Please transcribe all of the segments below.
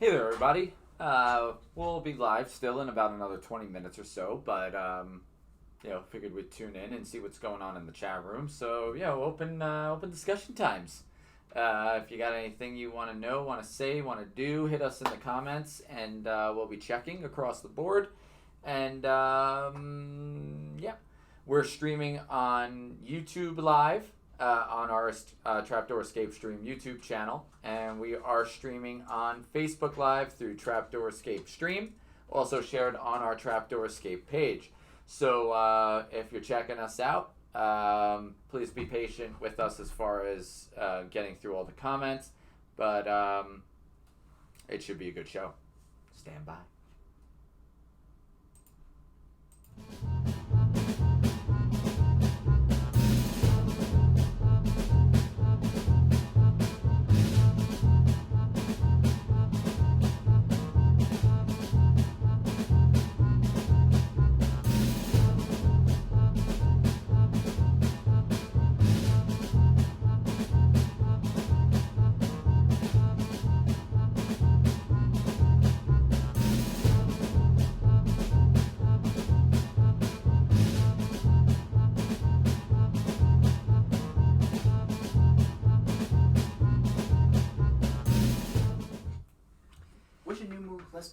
Hey there, everybody. We'll be live still in about another 20 minutes or so, but figured we'd tune in and see what's going on in the chat room. So open discussion times. If you got anything you want to know, want to say, want to do, hit us in the comments, and we'll be checking across the board. And we're streaming on YouTube Live. On our Trapdoor Escape Stream YouTube channel, and we are streaming on Facebook Live through Trapdoor Escape Stream, also shared on our Trapdoor Escape page. So if you're checking us out, please be patient with us as far as getting through all the comments, but it should be a good show. Stand by.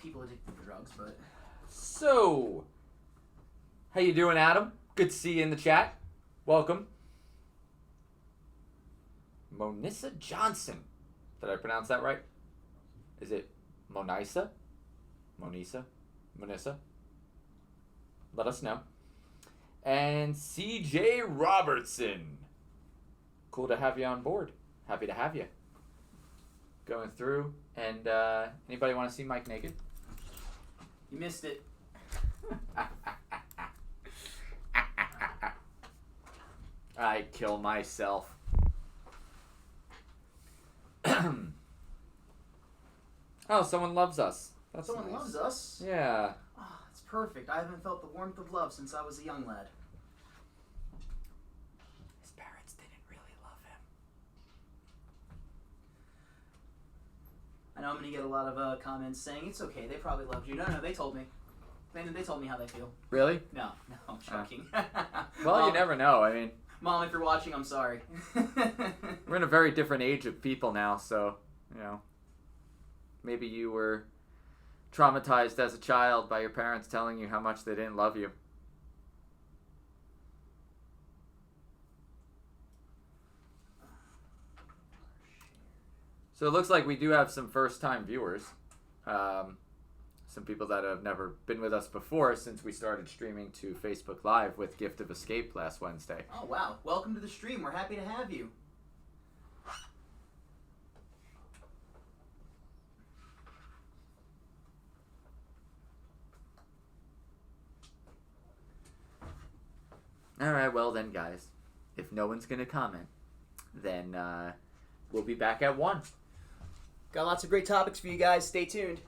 People addicted to drugs, but so how you doing, Adam? Good to see you in the chat. Welcome. Monissa Johnson. Did I pronounce that right? Is it Monisa? Monisa? Monissa? Let us know. And CJ Robertson. Cool to have you on board. Happy to have you. Going through. And anybody want to see Mike naked? You missed it. I kill myself. Oh, someone loves us. That's Someone nice. loves us? Yeah. Oh, it's perfect. I haven't felt the warmth of love since I was a young lad. His parents didn't really love him. I know I'm going to get a lot of comments saying, it's okay, they probably loved you. No, they told me. They told me how they feel. Really? No, I'm joking. Well, Mom, you never know. I mean... Mom, if you're watching, I'm sorry. We're in a very different age of people now, so, maybe you were traumatized as a child by your parents telling you how much they didn't love you. So it looks like we do have some first-time viewers. Some people that have never been with us before since we started streaming to Facebook Live with Gift of Escape last Wednesday. Oh, wow. Welcome to the stream. We're happy to have you. All right, well then, guys, if no one's going to comment, then we'll be back at 1. Got lots of great topics for you guys. Stay tuned.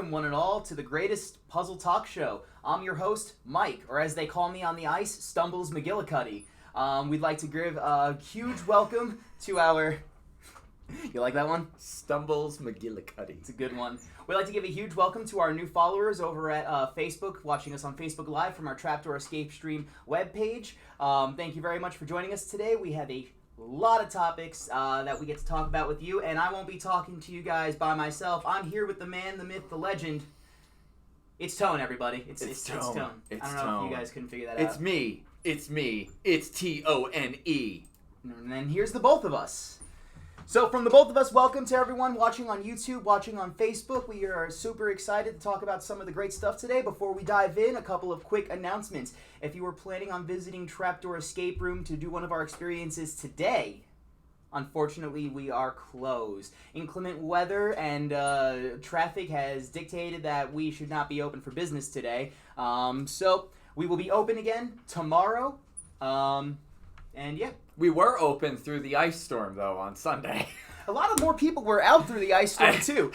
welcome one and all to the greatest puzzle talk show. I'm your host, Mike, or as they call me on the ice, Stumbles McGillicuddy. We'd like to give a huge welcome to our... You like that one? Stumbles McGillicuddy. It's a good one. We'd like to give a huge welcome to our new followers over at Facebook, watching us on Facebook Live from our Trapdoor Escape Stream webpage. Thank you very much for joining us today. We have a lot of topics that we get to talk about with you, and I won't be talking to you guys by myself. I'm here with the man, the myth, the legend. It's Tone, everybody. It's Tone. I don't know if you guys couldn't figure that out. It's me. It's Tone. And then here's the both of us. So from the both of us, welcome to everyone watching on YouTube, watching on Facebook. We are super excited to talk about some of the great stuff today. Before we dive in, a couple of quick announcements. If you were planning on visiting Trapdoor Escape Room to do one of our experiences today, unfortunately, we are closed. Inclement weather and traffic has dictated that we should not be open for business today. So we will be open again tomorrow. And yeah. We were open through the ice storm, though, on Sunday. A lot of more people were out through the ice storm, too.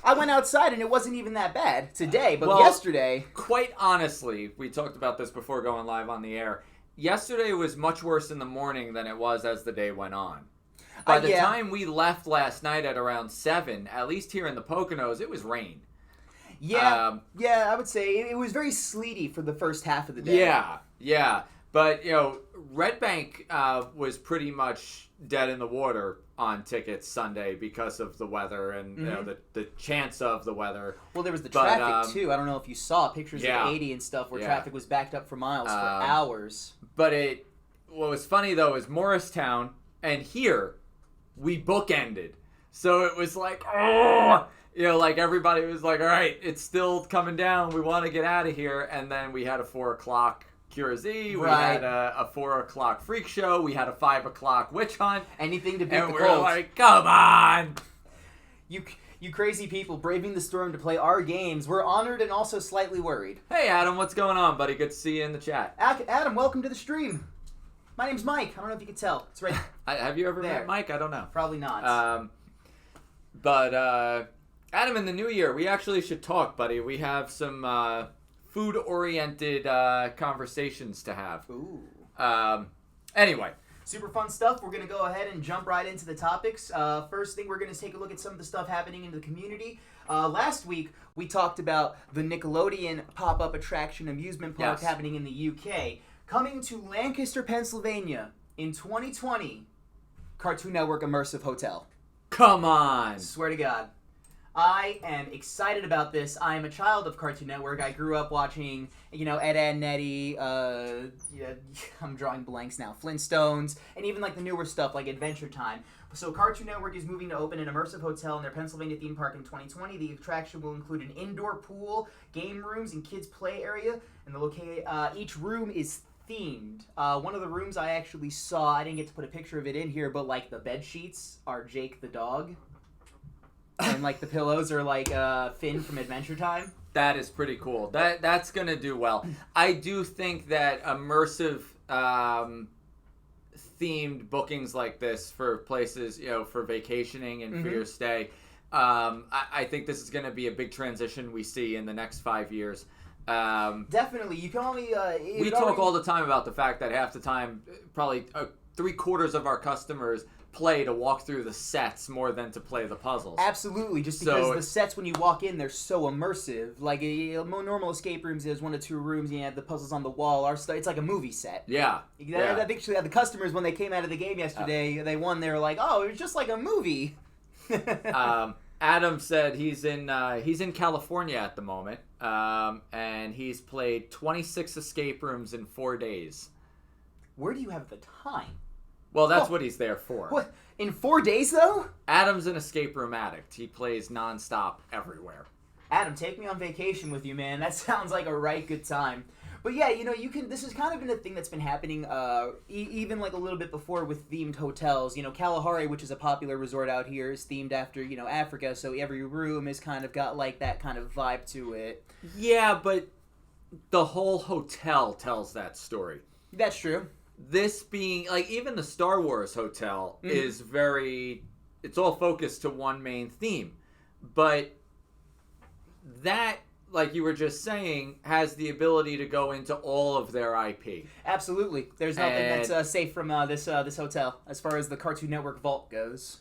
I went outside, and it wasn't even that bad today, but yesterday... Quite honestly, we talked about this before going live on the air. Yesterday was much worse in the morning than it was as the day went on. By the time we left last night at around 7, at least here in the Poconos, it was rain. Yeah, I would say it was very sleety for the first half of the day. Yeah. But, you know, Red Bank was pretty much dead in the water on tickets Sunday because of the weather and you know, the chance of the weather. Well, there was the traffic, too. I don't know if you saw pictures of 80 and stuff where traffic was backed up for miles for hours. But what was funny, though, is Morristown and here, we bookended. So it was like, oh! You know, like everybody was like, all right, it's still coming down. We want to get out of here. And then we had a 4 o'clock Cure Z, we had a 4 o'clock freak show, we had a 5 o'clock witch hunt. Anything to beat the cold. And we're like, come on! You crazy people braving the storm to play our games. We're honored and also slightly worried. Hey Adam, what's going on, buddy? Good to see you in the chat. Adam, welcome to the stream. My name's Mike. I don't know if you can tell. It's right Have you ever met Mike? I don't know. Probably not. But Adam, in the new year, we actually should talk, buddy. We have some... food-oriented conversations to have. Ooh. Anyway. Super fun stuff. We're going to go ahead and jump right into the topics. First thing, we're going to take a look at some of the stuff happening in the community. Last week, we talked about the Nickelodeon pop-up attraction amusement park happening in the UK. Coming to Lancaster, Pennsylvania in 2020, Cartoon Network Immersive Hotel. Come on! Swear to God. I am excited about this. I am a child of Cartoon Network. I grew up watching, you know, Ed, Edd n Eddy, I'm drawing blanks now, Flintstones, and even like the newer stuff like Adventure Time. So Cartoon Network is moving to open an immersive hotel in their Pennsylvania theme park in 2020. The attraction will include an indoor pool, game rooms, and kids' play area. And each room is themed. One of the rooms I actually saw, I didn't get to put a picture of it in here, but like the bed sheets are Jake the dog. And like the pillows are like Finn from Adventure Time. That is pretty cool. That's gonna do well. I do think that immersive themed bookings like this for places, you know, for vacationing and for your stay, I think this is gonna be a big transition we see in the next 5 years. Definitely, you can only. We talk all the time about the fact that half the time, probably 3/4 of our customers play to walk through the sets more than to play the puzzles. Absolutely, just because the sets when you walk in, they're so immersive. Like normal escape rooms, there's 1 or 2 rooms, you have the puzzles on the wall. It's like a movie set. Yeah. I think the customers, when they came out of the game yesterday, they were like, oh, it was just like a movie. Adam said he's in California at the moment, and he's played 26 escape rooms in 4 days. Where do you have the time? Well, that's what he's there for. What? In 4 days, though? Adam's an escape room addict. He plays nonstop everywhere. Adam, take me on vacation with you, man. That sounds like a right good time. But yeah, you know, this has kind of been a thing that's been happening even like a little bit before with themed hotels. You know, Kalahari, which is a popular resort out here, is themed after, you know, Africa, so every room has kind of got like that kind of vibe to it. Yeah, but the whole hotel tells that story. That's true. This being, like, even the Star Wars hotel is it's all focused to one main theme. But that, like you were just saying, has the ability to go into all of their IP. Absolutely. There's nothing that's safe from this hotel as far as the Cartoon Network vault goes.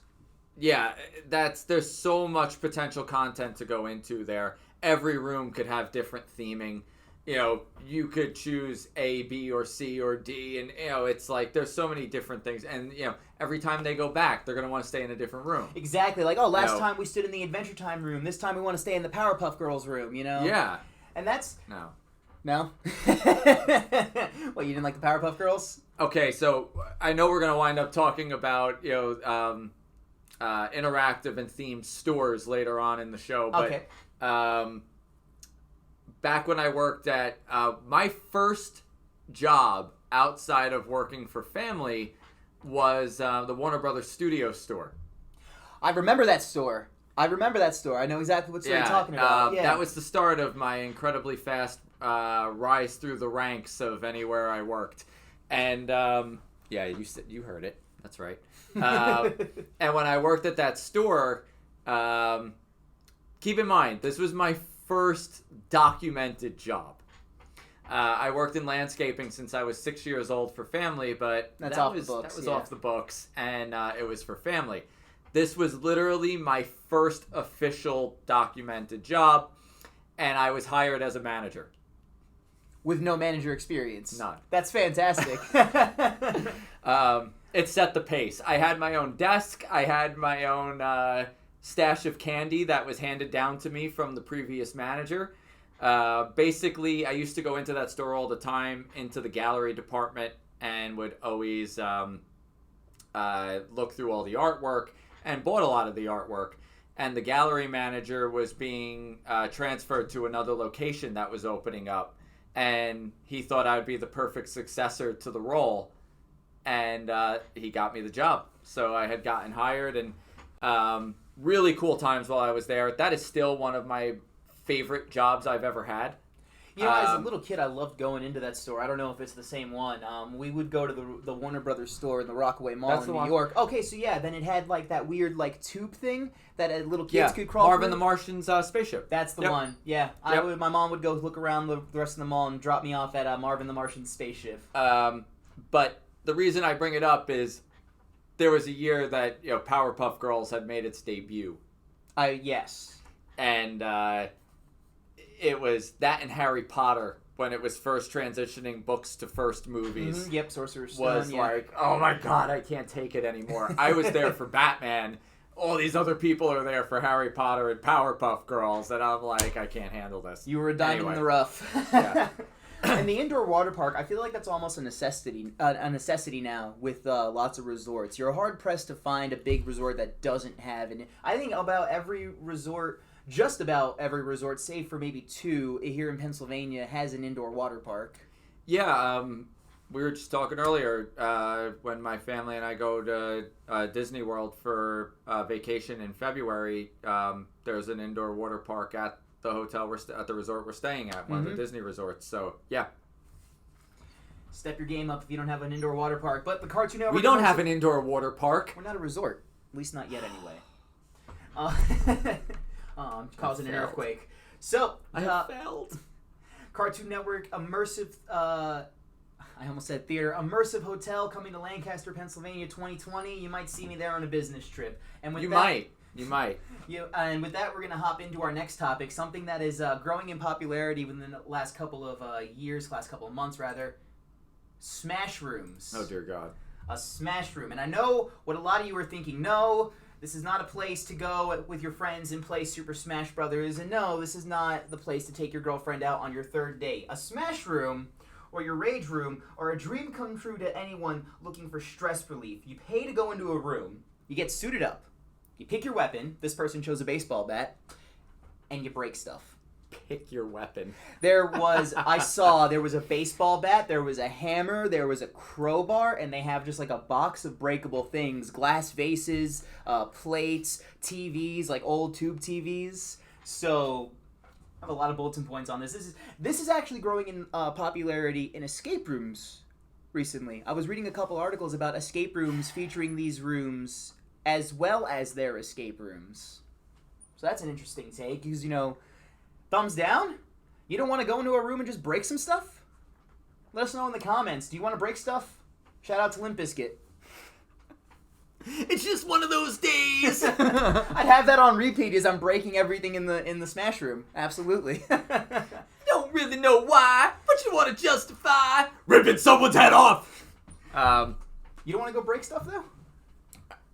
Yeah, there's so much potential content to go into there. Every room could have different theming. You know, you could choose A, B, or C, or D, and, you know, it's like there's so many different things. And, you know, every time they go back, they're going to want to stay in a different room. Like, last time we stood in the Adventure Time room. This time we want to stay in the Powerpuff Girls room, you know? Yeah. And that's... No? What, you didn't like the Powerpuff Girls? Okay, so I know we're going to wind up talking about, you know, interactive and themed stores later on in the show. But, okay. Back when I worked at my first job outside of working for family was the Warner Brothers Studio store. I remember that store. I know exactly what store you're talking about. That was the start of my incredibly fast rise through the ranks of anywhere I worked. And you heard it. That's right. And when I worked at that store, keep in mind, this was my first documented job. I worked in landscaping since I was 6 years old for family, but that was off the books, and it was for family. This was literally my first official documented job, and I was hired as a manager. With no manager experience. None. That's fantastic. It set the pace. I had my own desk. I had my own stash of candy that was handed down to me from the previous manager. Basically, I used to go into that store all the time, into the gallery department, and would always look through all the artwork and bought a lot of the artwork. And the gallery manager was being transferred to another location that was opening up. And he thought I would be the perfect successor to the role. And he got me the job. So I had gotten hired, and really cool times while I was there. That is still one of my favorite jobs I've ever had. You know, as a little kid, I loved going into that store. I don't know if it's the same one. We would go to the Warner Brothers store in the Rockaway Mall in New York. Okay, so yeah, then it had like that weird like tube thing that little kids could crawl Marvin through. the Martian's spaceship. That's the one. Yeah, my mom would go look around the rest of the mall and drop me off at Marvin the Martian's spaceship. But the reason I bring it up is there was a year that Powerpuff Girls had made its debut. Yes. And it was that and Harry Potter when it was first transitioning books to first movies. Mm-hmm. Yep, Sorcerer's Stone. Was like, oh my god, I can't take it anymore. I was there for Batman. All these other people are there for Harry Potter and Powerpuff Girls, and I'm like, I can't handle this. You were a diamond in the rough. Yeah. And the indoor water park, I feel like that's almost a necessity now with lots of resorts. You're hard pressed to find a big resort that doesn't have an. I think just about every resort, save for maybe two here in Pennsylvania, has an indoor water park. Yeah, we were just talking earlier when my family and I go to Disney World for vacation in February. There's an indoor water park at the hotel at the resort we're staying at, one of the Disney resorts. So yeah, step your game up if you don't have an indoor water park. But the Cartoon Network, we don't have an indoor water park. We're not a resort, at least not yet anyway. I'm causing an earthquake. So I have failed. Cartoon Network immersive. I almost said theater. Immersive Hotel coming to Lancaster, Pennsylvania, 2020. You might see me there on a business trip. And with You might. And with that, we're going to hop into our next topic, something that is growing in popularity within the last couple of months, rather. Smash rooms. Oh, dear God. A smash room. And I know what a lot of you are thinking. No, this is not a place to go with your friends and play Super Smash Brothers. And no, this is not the place to take your girlfriend out on your third date. A smash room, or your rage room, are a dream come true to anyone looking for stress relief. You pay to go into a room. You get suited up. You pick your weapon. This person chose a baseball bat. And you break stuff. Pick your weapon. There was a baseball bat, there was a hammer, there was a crowbar, and they have just like a box of breakable things. Glass vases, plates, TVs, like old tube TVs. So I have a lot of bulletin points on this. This is actually growing in popularity in escape rooms recently. I was reading a couple articles about escape rooms featuring these rooms as well as their escape rooms. So that's an interesting take, because, Thumbs down? You don't want to go into a room and just break some stuff? Let us know in the comments. Do you want to break stuff? Shout out to Limp Bizkit. It's just one of those days. I'd have that on repeat as I'm breaking everything in the Smash Room. Absolutely. Don't really know why, but you want to justify ripping someone's head off. You don't want to go break stuff though?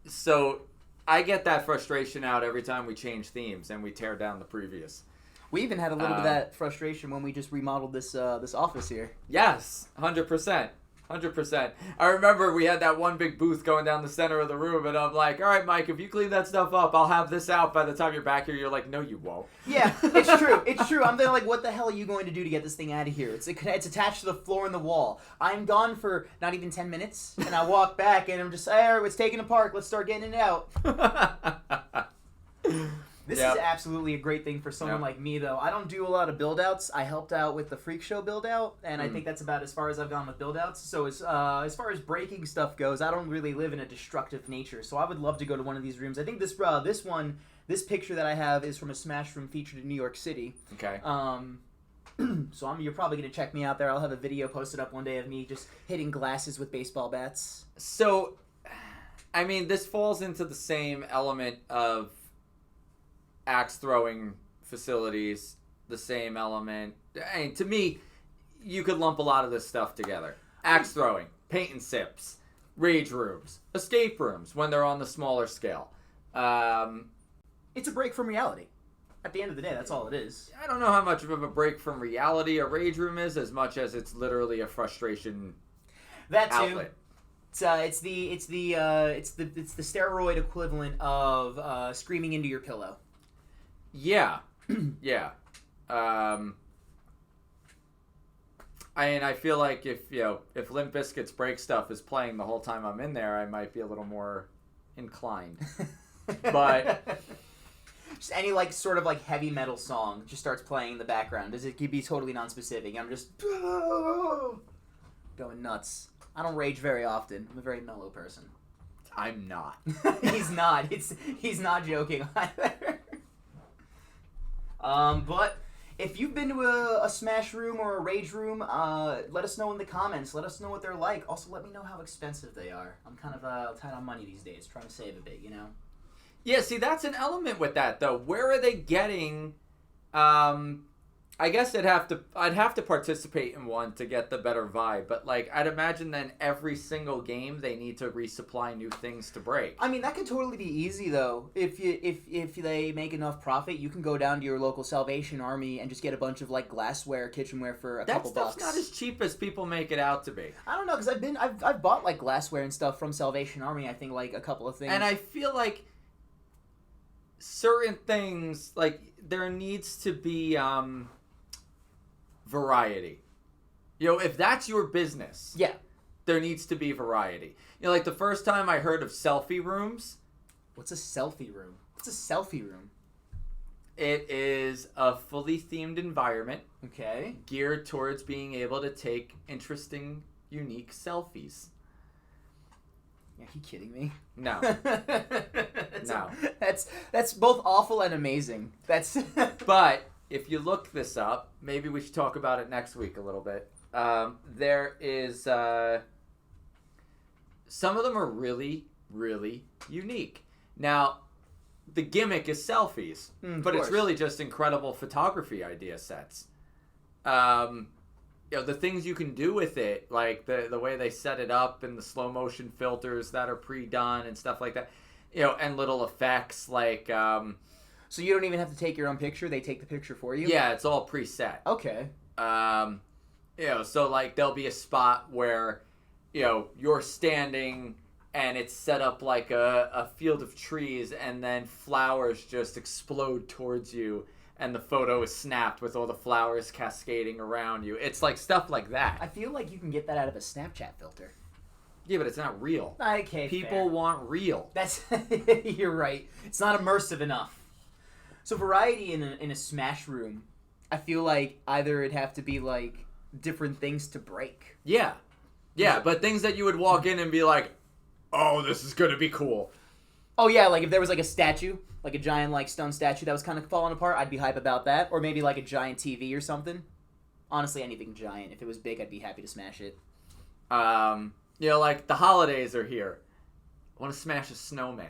So I get that frustration out every time we change themes and we tear down the previous. We even had a little bit of that frustration when we just remodeled this office here. Yes, 100%. 100%. I remember we had that one big booth going down the center of the room, and I'm like, all right, Mike, if you clean that stuff up, I'll have this out by the time you're back here. You're like, no, you won't. Yeah, it's true. It's true. I'm there like, what the hell are you going to do to get this thing out of here? It's attached to the floor and the wall. I'm gone for not even 10 minutes, and I walk back, and I'm just, hey, it's taken apart. Let's start getting it out. This is absolutely a great thing for someone like me, though. I don't do a lot of build-outs. I helped out with the Freak Show build-out, and I think that's about as far as I've gone with build-outs. So as far as breaking stuff goes, I don't really live in a destructive nature. So I would love to go to one of these rooms. I think this picture that I have is from a Smash room featured in New York City. Okay. So you're probably going to check me out there. I'll have a video posted up one day of me just hitting glasses with baseball bats. So, I mean, this falls into the same element of axe throwing facilities, the same element. I mean, to me, you could lump a lot of this stuff together. Axe throwing, paint and sips, rage rooms, escape rooms when they're on the smaller scale. It's a break from reality. At the end of the day, that's all it is. I don't know how much of a break from reality a rage room is, as much as it's literally a frustration that too. outlet. It's the steroid equivalent of screaming into your pillow. Yeah, yeah. I feel like if Limp Bizkit's Break Stuff is playing the whole time I'm in there, I might be a little more inclined. But just any sort of heavy metal song just starts playing in the background. It could be totally non-specific. I'm just going nuts. I don't rage very often. I'm a very mellow person. I'm not. He's not. He's not joking either. But if you've been to a Smash room or a Rage room, let us know in the comments. Let us know what they're like. Also, let me know how expensive they are. I'm kind of tight on money these days, trying to save a bit, Yeah, see, that's an element with that, though. Where are they getting... I guess I'd have to participate in one to get the better vibe, but I'd imagine then every single game they need to resupply new things to break. I mean, that could totally be easy though. If they make enough profit, you can go down to your local Salvation Army and just get a bunch of glassware, kitchenware for a couple bucks. That stuff's not as cheap as people make it out to be. I don't know, because I've bought glassware and stuff from Salvation Army. I think a couple of things, and I feel like certain things there needs to be variety. If that's your business, yeah, there needs to be variety. The first time I heard of selfie rooms. What's a selfie room? What's a selfie room? It is a fully themed environment. Okay. Geared towards being able to take interesting, unique selfies. Are you kidding me? No. No. That's both awful and amazing. But if you look this up, maybe we should talk about it next week a little bit. There is... some of them are really, really unique. Now, the gimmick is selfies, but it's really just incredible photography idea sets. The things you can do with it, the way they set it up and the slow motion filters that are pre-done and stuff like that, and little effects So you don't even have to take your own picture? They take the picture for you? Yeah, it's all preset. Okay. So there'll be a spot where, you're standing and it's set up like a field of trees and then flowers just explode towards you and the photo is snapped with all the flowers cascading around you. It's stuff like that. I feel like you can get that out of a Snapchat filter. Yeah, but it's not real. Okay, People want real. That's you're right. It's not immersive enough. So variety in a Smash room, I feel like either it'd have to be different things to break. Yeah. Yeah, but things that you would walk in and be like, oh, this is going to be cool. Oh, yeah, if there was a statue like a giant like stone statue that was kind of falling apart, I'd be hype about that. Or maybe like a giant TV or something. Honestly, anything giant. If it was big, I'd be happy to smash it. Like the holidays are here. I want to smash a snowman.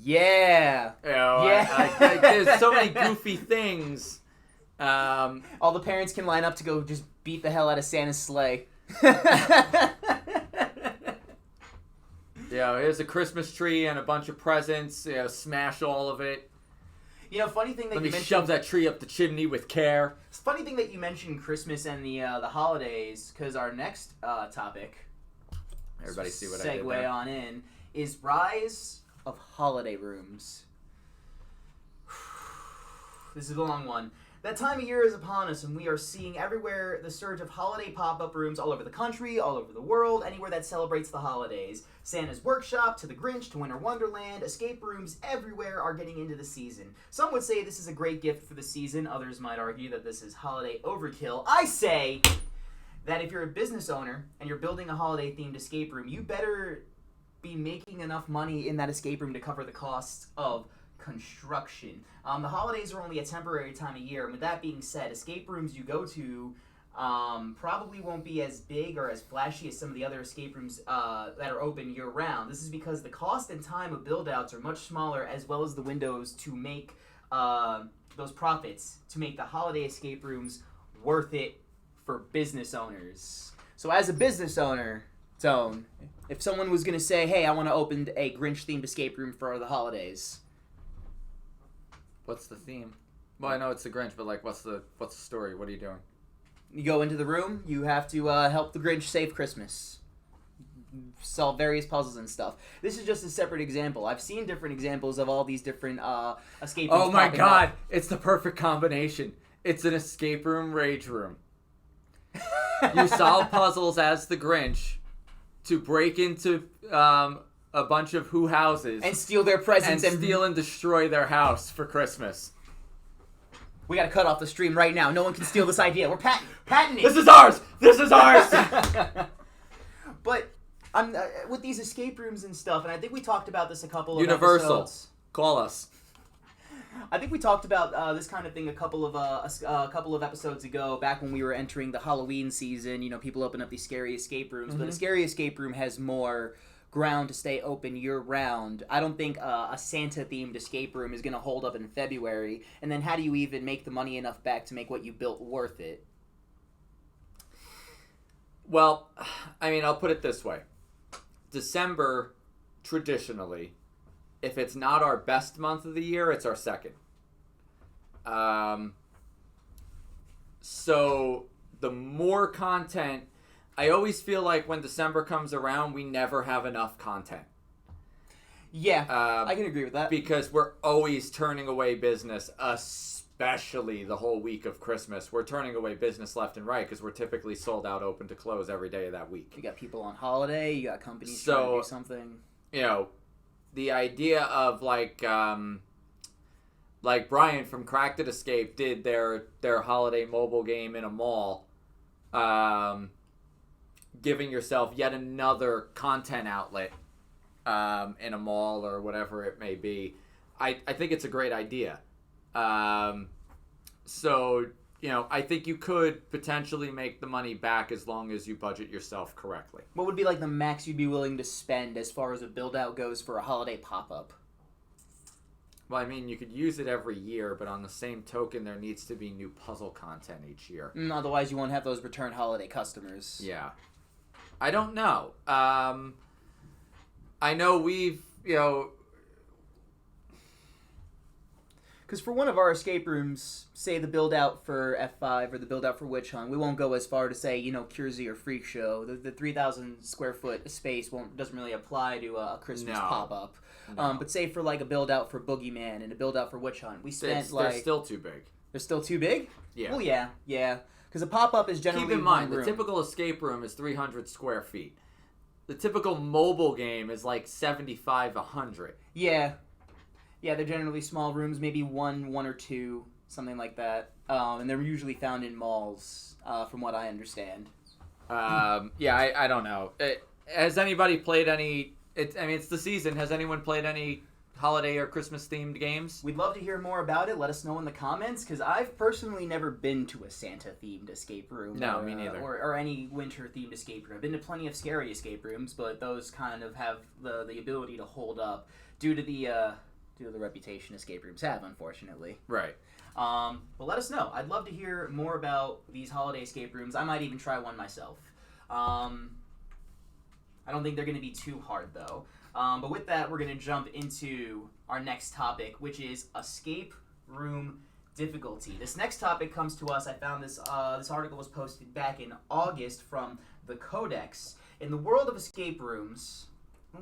Yeah. Yeah. There's so many goofy things. All the parents can line up to go just beat the hell out of Santa's sleigh. Here's a Christmas tree and a bunch of presents. Smash all of it. Funny thing that Let me shove that tree up the chimney with care. It's funny thing that you mentioned Christmas and the holidays, because our next topic, everybody see what I did segue there? on in, is rise of holiday rooms. This is a long one. That time of year is upon us, and we are seeing everywhere the surge of holiday pop-up rooms all over the country, all over the world, anywhere that celebrates the holidays. Santa's Workshop, to the Grinch, to Winter Wonderland, escape rooms everywhere are getting into the season. Some would say this is a great gift for the season. Others might argue that this is holiday overkill. I say that if you're a business owner and you're building a holiday-themed escape room, you better be making enough money in that escape room to cover the costs of construction. The holidays are only a temporary time of year, and with that being said, escape rooms you go to probably won't be as big or as flashy as some of the other escape rooms that are open year-round. This is because the cost and time of build-outs are much smaller, as well as the windows to make those profits, to make the holiday escape rooms worth it for business owners. So as a business owner, Tone, if someone was going to say, hey, I want to open a Grinch-themed escape room for the holidays, what's the theme? Well, I know it's the Grinch, but what's the story? What are you doing? you go into the room, you have to help the Grinch save Christmas. Solve various puzzles and stuff. This is just a separate example. I've seen different examples of all these different escape rooms. Oh my popping god, up. it's the perfect combination. It's an escape room rage room. You solve puzzles as the Grinch to break into a bunch of houses and steal their presents and steal and destroy their house for Christmas. We gotta cut off the stream right now. No one can steal this idea. We're patenting. This is ours. This is ours. But I'm with these escape rooms and stuff, and I think we talked about this a couple of Universal. episodes. Call us. I think we talked about this kind of thing a couple of episodes ago, back when we were entering the Halloween season. You know, people open up these scary escape rooms, but a scary escape room has more ground to stay open year-round. I don't think a Santa-themed escape room is going to hold up in February. And then how do you even make the money enough back to make what you built worth it? Well, I mean, I'll put it this way. December, traditionally, if it's not our best month of the year, it's our second. So the more content, I always feel like when December comes around, we never have enough content. Yeah, I can agree with that. Because we're always turning away business, especially the whole week of Christmas. We're turning away business left and right because we're typically sold out, open to close every day of that week. You got people on holiday, you got companies trying to do something. You know, the idea of like Brian from Cracked It Escape did their holiday mobile game in a mall, giving yourself yet another content outlet in a mall or whatever it may be. I think it's a great idea. So, you know, I think you could potentially make the money back as long as you budget yourself correctly. What would be like the max you'd be willing to spend as far as a build-out goes for a holiday pop-up? Well, I mean, you could use it every year, but on the same token, there needs to be new puzzle content each year. Otherwise, you won't have those return holiday customers. Yeah. I don't know. I know we've, you know... Because for one of our escape rooms, say the build-out for F5 or the build-out for Witch Hunt, we won't go as far to say, you know, Curzy or Freak Show. The 3,000 square foot space doesn't really apply to a Christmas pop-up. No. But say for like a build-out for Boogeyman and a build-out for Witch Hunt, we spent They're still too big. They're still too big? Yeah. Well, yeah. Because a pop-up is generally Keep in mind, one the room. typical escape room is 300 square feet. The typical mobile game is like 75, 100. Yeah. Yeah, they're generally small rooms, maybe one or two, something like that. And they're usually found in malls, from what I understand. I don't know. Has anybody played any... it's the season. Has anyone played any holiday or Christmas themed games. We'd love to hear more about it. Let us know in the comments, because I've personally never been to a Santa-themed escape room. No, me neither. Or any winter-themed escape room. I've been to plenty of scary escape rooms, but those kind of have the ability to hold up due to the reputation escape rooms have, unfortunately. Right. But let us know. I'd love to hear more about these holiday escape rooms. I might even try one myself. I don't think they're going to be too hard, though. But with that, we're going to jump into our next topic, which is escape room difficulty. This next topic comes to us. I found this article was posted back in August from the Codex. In the world of escape rooms... I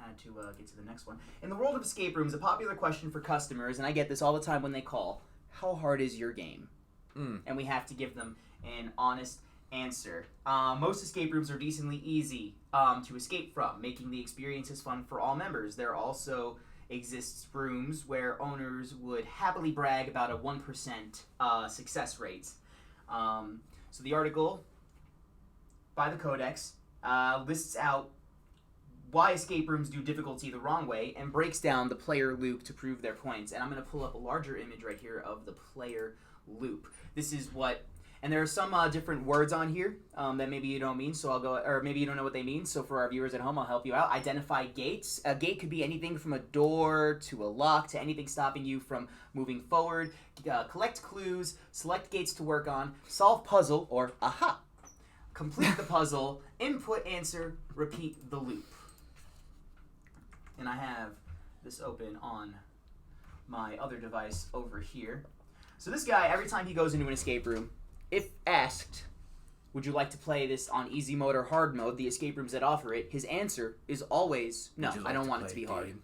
had to get to the next one. In the world of escape rooms, a popular question for customers, and I get this all the time when they call, how hard is your game? And we have to give them an honest answer. Most escape rooms are decently easy to escape from, making the experiences fun for all members. There also exists rooms where owners would happily brag about a 1% success rate. So the article by the Codex lists out why escape rooms do difficulty the wrong way and breaks down the player loop to prove their points. And I'm going to pull up a larger image right here of the player loop. This is what... And there are some different words on here that maybe you don't mean, so I'll go, or maybe you don't know what they mean, so for our viewers at home, I'll help you out. Identify gates. A gate could be anything from a door to a lock to anything stopping you from moving forward. Collect clues, select gates to work on, solve puzzle, or aha. Complete the puzzle, input answer, repeat the loop. And I have this open on my other device over here. So this guy, every time he goes into an escape room, if asked, would you like to play this on easy mode or hard mode, the escape rooms that offer it, his answer is always, no, I don't want it to be hard.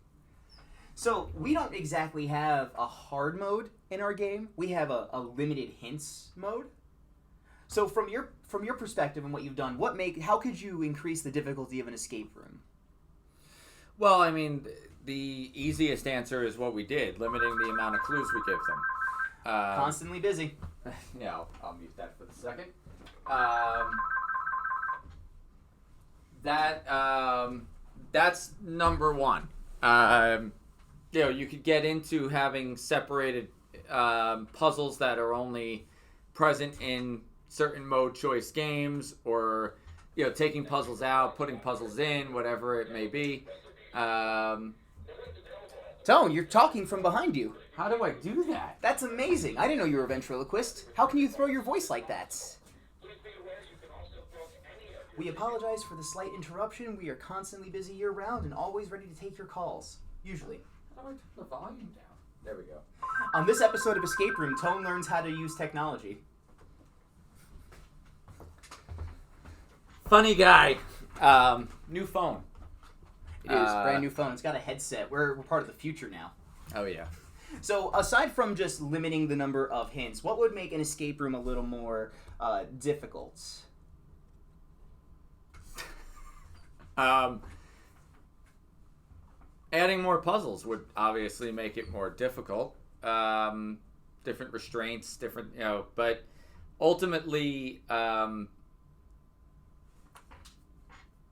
So we don't exactly have a hard mode in our game. We have a limited hints mode. So from your perspective and what you've done, how could you increase the difficulty of an escape room? Well, I mean, the easiest answer is what we did, limiting the amount of clues we give them. Constantly busy. Yeah, I'll mute that for the second. That's number one. You could get into having separated puzzles that are only present in certain mode choice games, or taking puzzles out, putting puzzles in, whatever it may be. Tone, you're talking from behind you. How do I do that? That's amazing. I didn't know you were a ventriloquist. How can you throw your voice like that? We apologize for the slight interruption. We are constantly busy year-round and always ready to take your calls. Usually. How do I turn the volume down? There we go. On this episode of Escape Room, Tone learns how to use technology. Funny guy. New phone. It is. Brand new phone. It's got a headset. We're part of the future now. Oh, yeah. So, aside from just limiting the number of hints, what would make an escape room a little more difficult? Adding more puzzles would obviously make it more difficult. Different restraints, but ultimately,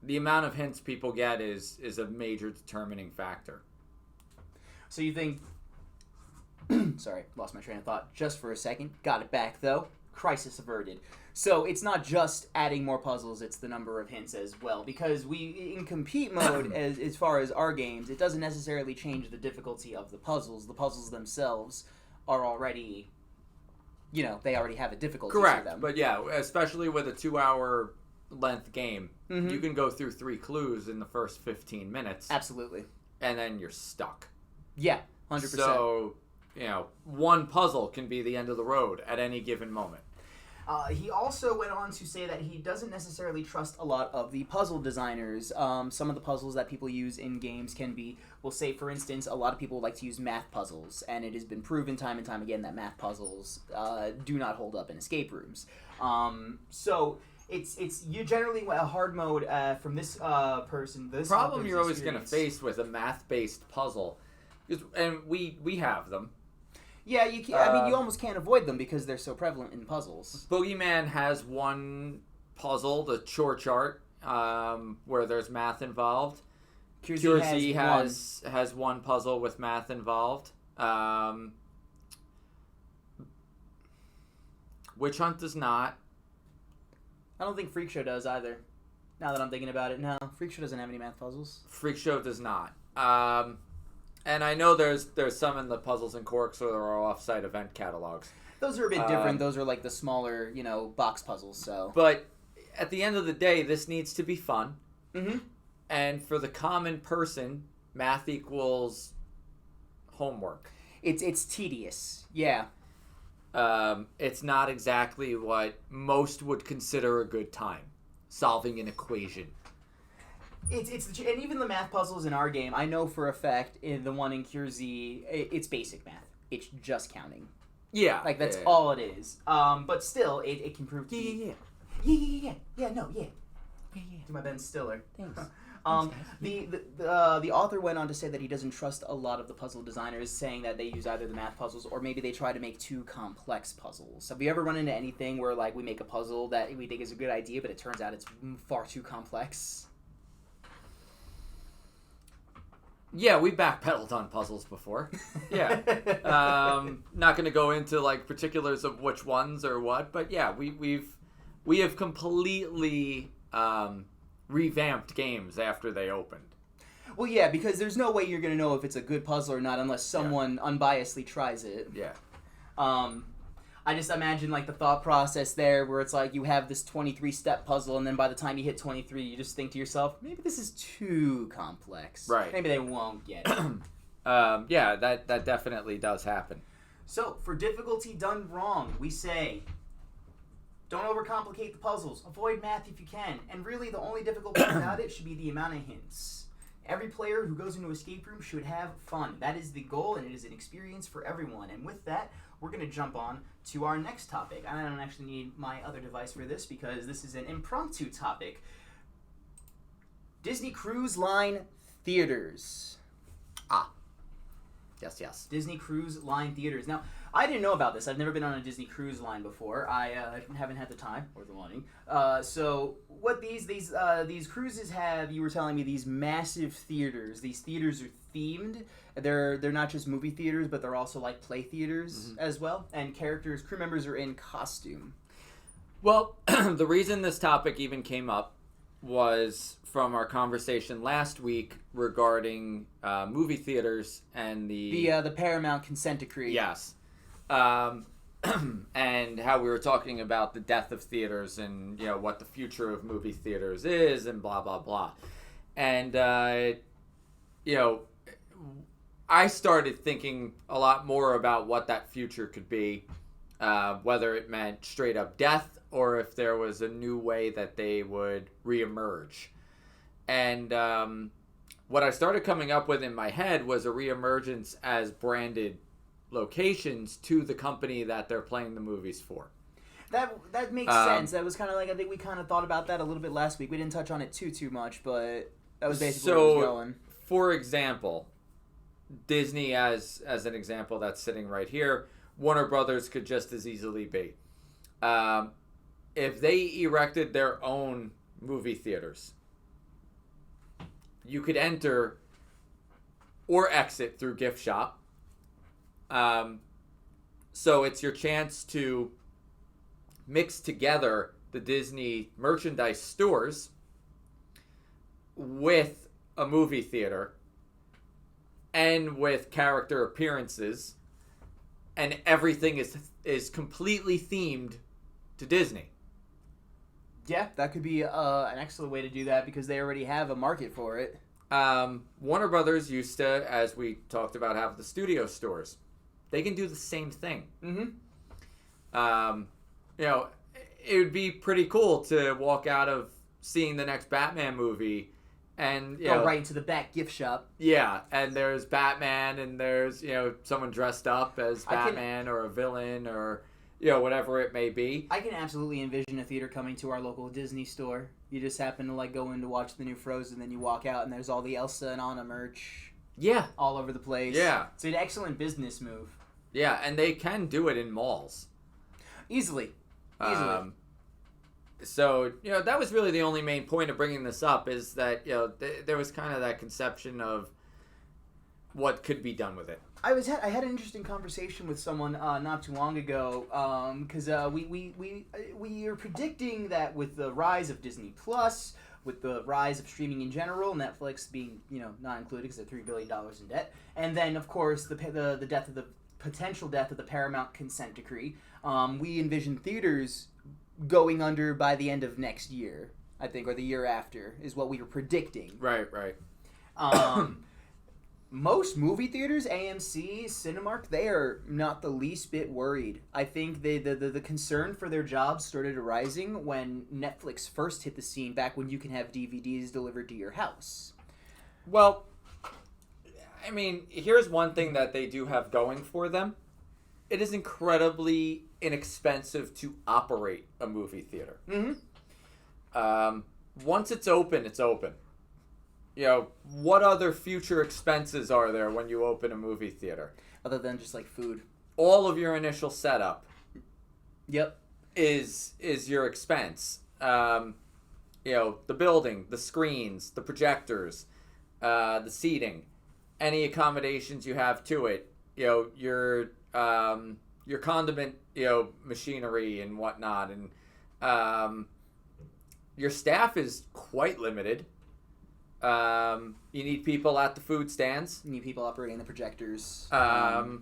the amount of hints people get is a major determining factor. So you think... Sorry, lost my train of thought just for a second. Got it back, though. Crisis averted. So it's not just adding more puzzles, it's the number of hints as well. Because in compete mode, as far as our games, it doesn't necessarily change the difficulty of the puzzles. The puzzles themselves are already... they already have a difficulty to them. Correct, but yeah, especially with a 2-hour length game, you can go through 3 clues in the first 15 minutes. Absolutely. And then you're stuck. Yeah, 100%. So, one puzzle can be the end of the road at any given moment. He also went on to say that he doesn't necessarily trust a lot of the puzzle designers. Some of the puzzles that people use in games can be, we'll say, for instance, a lot of people like to use math puzzles, and it has been proven time and time again that math puzzles do not hold up in escape rooms. So it's you generally a hard mode from this person. This problem you're always going to face with a math-based puzzle, and we have them. Yeah, you can, I mean, you almost can't avoid them because they're so prevalent in puzzles. Boogeyman has one puzzle, the chore chart, where there's math involved. QRZ has one puzzle with math involved. Witch Hunt does not. I don't think Freak Show does either. Now that I'm thinking about it, no, Freak Show doesn't have any math puzzles. Freak Show does not. And I know there's some in the Puzzles and Corks or are off-site event catalogs. Those are a bit different. Those are like the smaller, box puzzles. So, but at the end of the day, this needs to be fun. Mm-hmm. And for the common person, math equals homework. It's tedious. Yeah. It's not exactly what most would consider a good time. Solving an equation. And even the math puzzles in our game, I know for a fact, in the one in Cure Z, it's basic math. It's just counting. Yeah. Like, that's all it is. But still, it can prove to be... Yeah. Do my Ben Stiller. Thanks. The author went on to say that he doesn't trust a lot of the puzzle designers, saying that they use either the math puzzles or maybe they try to make too complex puzzles. Have you ever run into anything where, like, we make a puzzle that we think is a good idea, but it turns out it's far too complex? Yeah, we backpedaled on puzzles before. Yeah. Not going to go into, like, particulars of which ones or what, but yeah, we have completely revamped games after they opened. Well, yeah, because there's no way you're going to know if it's a good puzzle or not unless someone unbiasedly tries it. Yeah. I just imagine, like, the thought process there where it's like you have this 23-step puzzle, and then by the time you hit 23, you just think to yourself, maybe this is too complex. Right. Maybe they won't get it. Yeah, that definitely does happen. So, for difficulty done wrong, we say... don't overcomplicate the puzzles. Avoid math if you can. And really, the only difficult part about it should be the amount of hints. Every player who goes into escape room should have fun. That is the goal, and it is an experience for everyone. And with that, we're going to jump on to our next topic. I don't actually need my other device for this because this is an impromptu topic. Disney Cruise Line theaters. Yes. Disney Cruise Line theaters. Now, I didn't know about this. I've never been on a Disney Cruise Line before. I haven't had the time or the money. So what these cruises have, you were telling me, these massive theaters. These theaters are themed. They're not just movie theaters, but they're also like play theaters as well. And crew members are in costume. Well, the reason this topic even came up was from our conversation last week regarding movie theaters and the Paramount consent decree. Yes. And how we were talking about the death of theaters and, what the future of movie theaters is and blah, blah, blah. And, I started thinking a lot more about what that future could be, whether it meant straight up death or if there was a new way that they would reemerge. And what I started coming up with in my head was a reemergence as branded locations to the company that they're playing the movies for. That makes sense. That was kind of like, I think we kind of thought about that a little bit last week. We didn't touch on it too much, but that was basically where it was going. For example, Disney as an example that's sitting right here, Warner Brothers could just as easily be. If they erected their own movie theaters, you could enter or exit through gift shop. So it's your chance to mix together the Disney merchandise stores with a movie theater and with character appearances, and everything is completely themed to Disney. Yeah, that could be an excellent way to do that because they already have a market for it. Warner Brothers used to, as we talked about, have the studio stores. They can do the same thing. Mm-hmm. It would be pretty cool to walk out of seeing the next Batman movie and go right into the back gift shop. Yeah, and there's Batman and there's someone dressed up as Batman or a villain or whatever it may be. I can absolutely envision a theater coming to our local Disney store. You just happen to go in to watch the new Frozen, then you walk out and there's all the Elsa and Anna merch. Yeah. All over the place. Yeah. It's an excellent business move. Yeah, and they can do it in malls. Easily. So, that was really the only main point of bringing this up, is that, there was kind of that conception of what could be done with it. I had an interesting conversation with someone not too long ago, because we are predicting that with the rise of Disney Plus, with the rise of streaming in general, Netflix being not included because they're $3 billion in debt, and then of course the potential death of the Paramount consent decree, we envision theaters going under by the end of next year, I think, or the year after, is what we were predicting. Right. Most movie theaters, AMC, Cinemark, they are not the least bit worried. I think the concern for their jobs started arising when Netflix first hit the scene, back when you can have DVDs delivered to your house. Well, I mean, here's one thing that they do have going for them. It is incredibly inexpensive to operate a movie theater. Mm-hmm. Once it's open, it's open. What other future expenses are there when you open a movie theater? Other than just like food. All of your initial setup. Yep. Is your expense. The building, the screens, the projectors, the seating, any accommodations you have to it. Your condiment, machinery and whatnot, and your staff is quite limited. You need people at the food stands. You need people operating the projectors.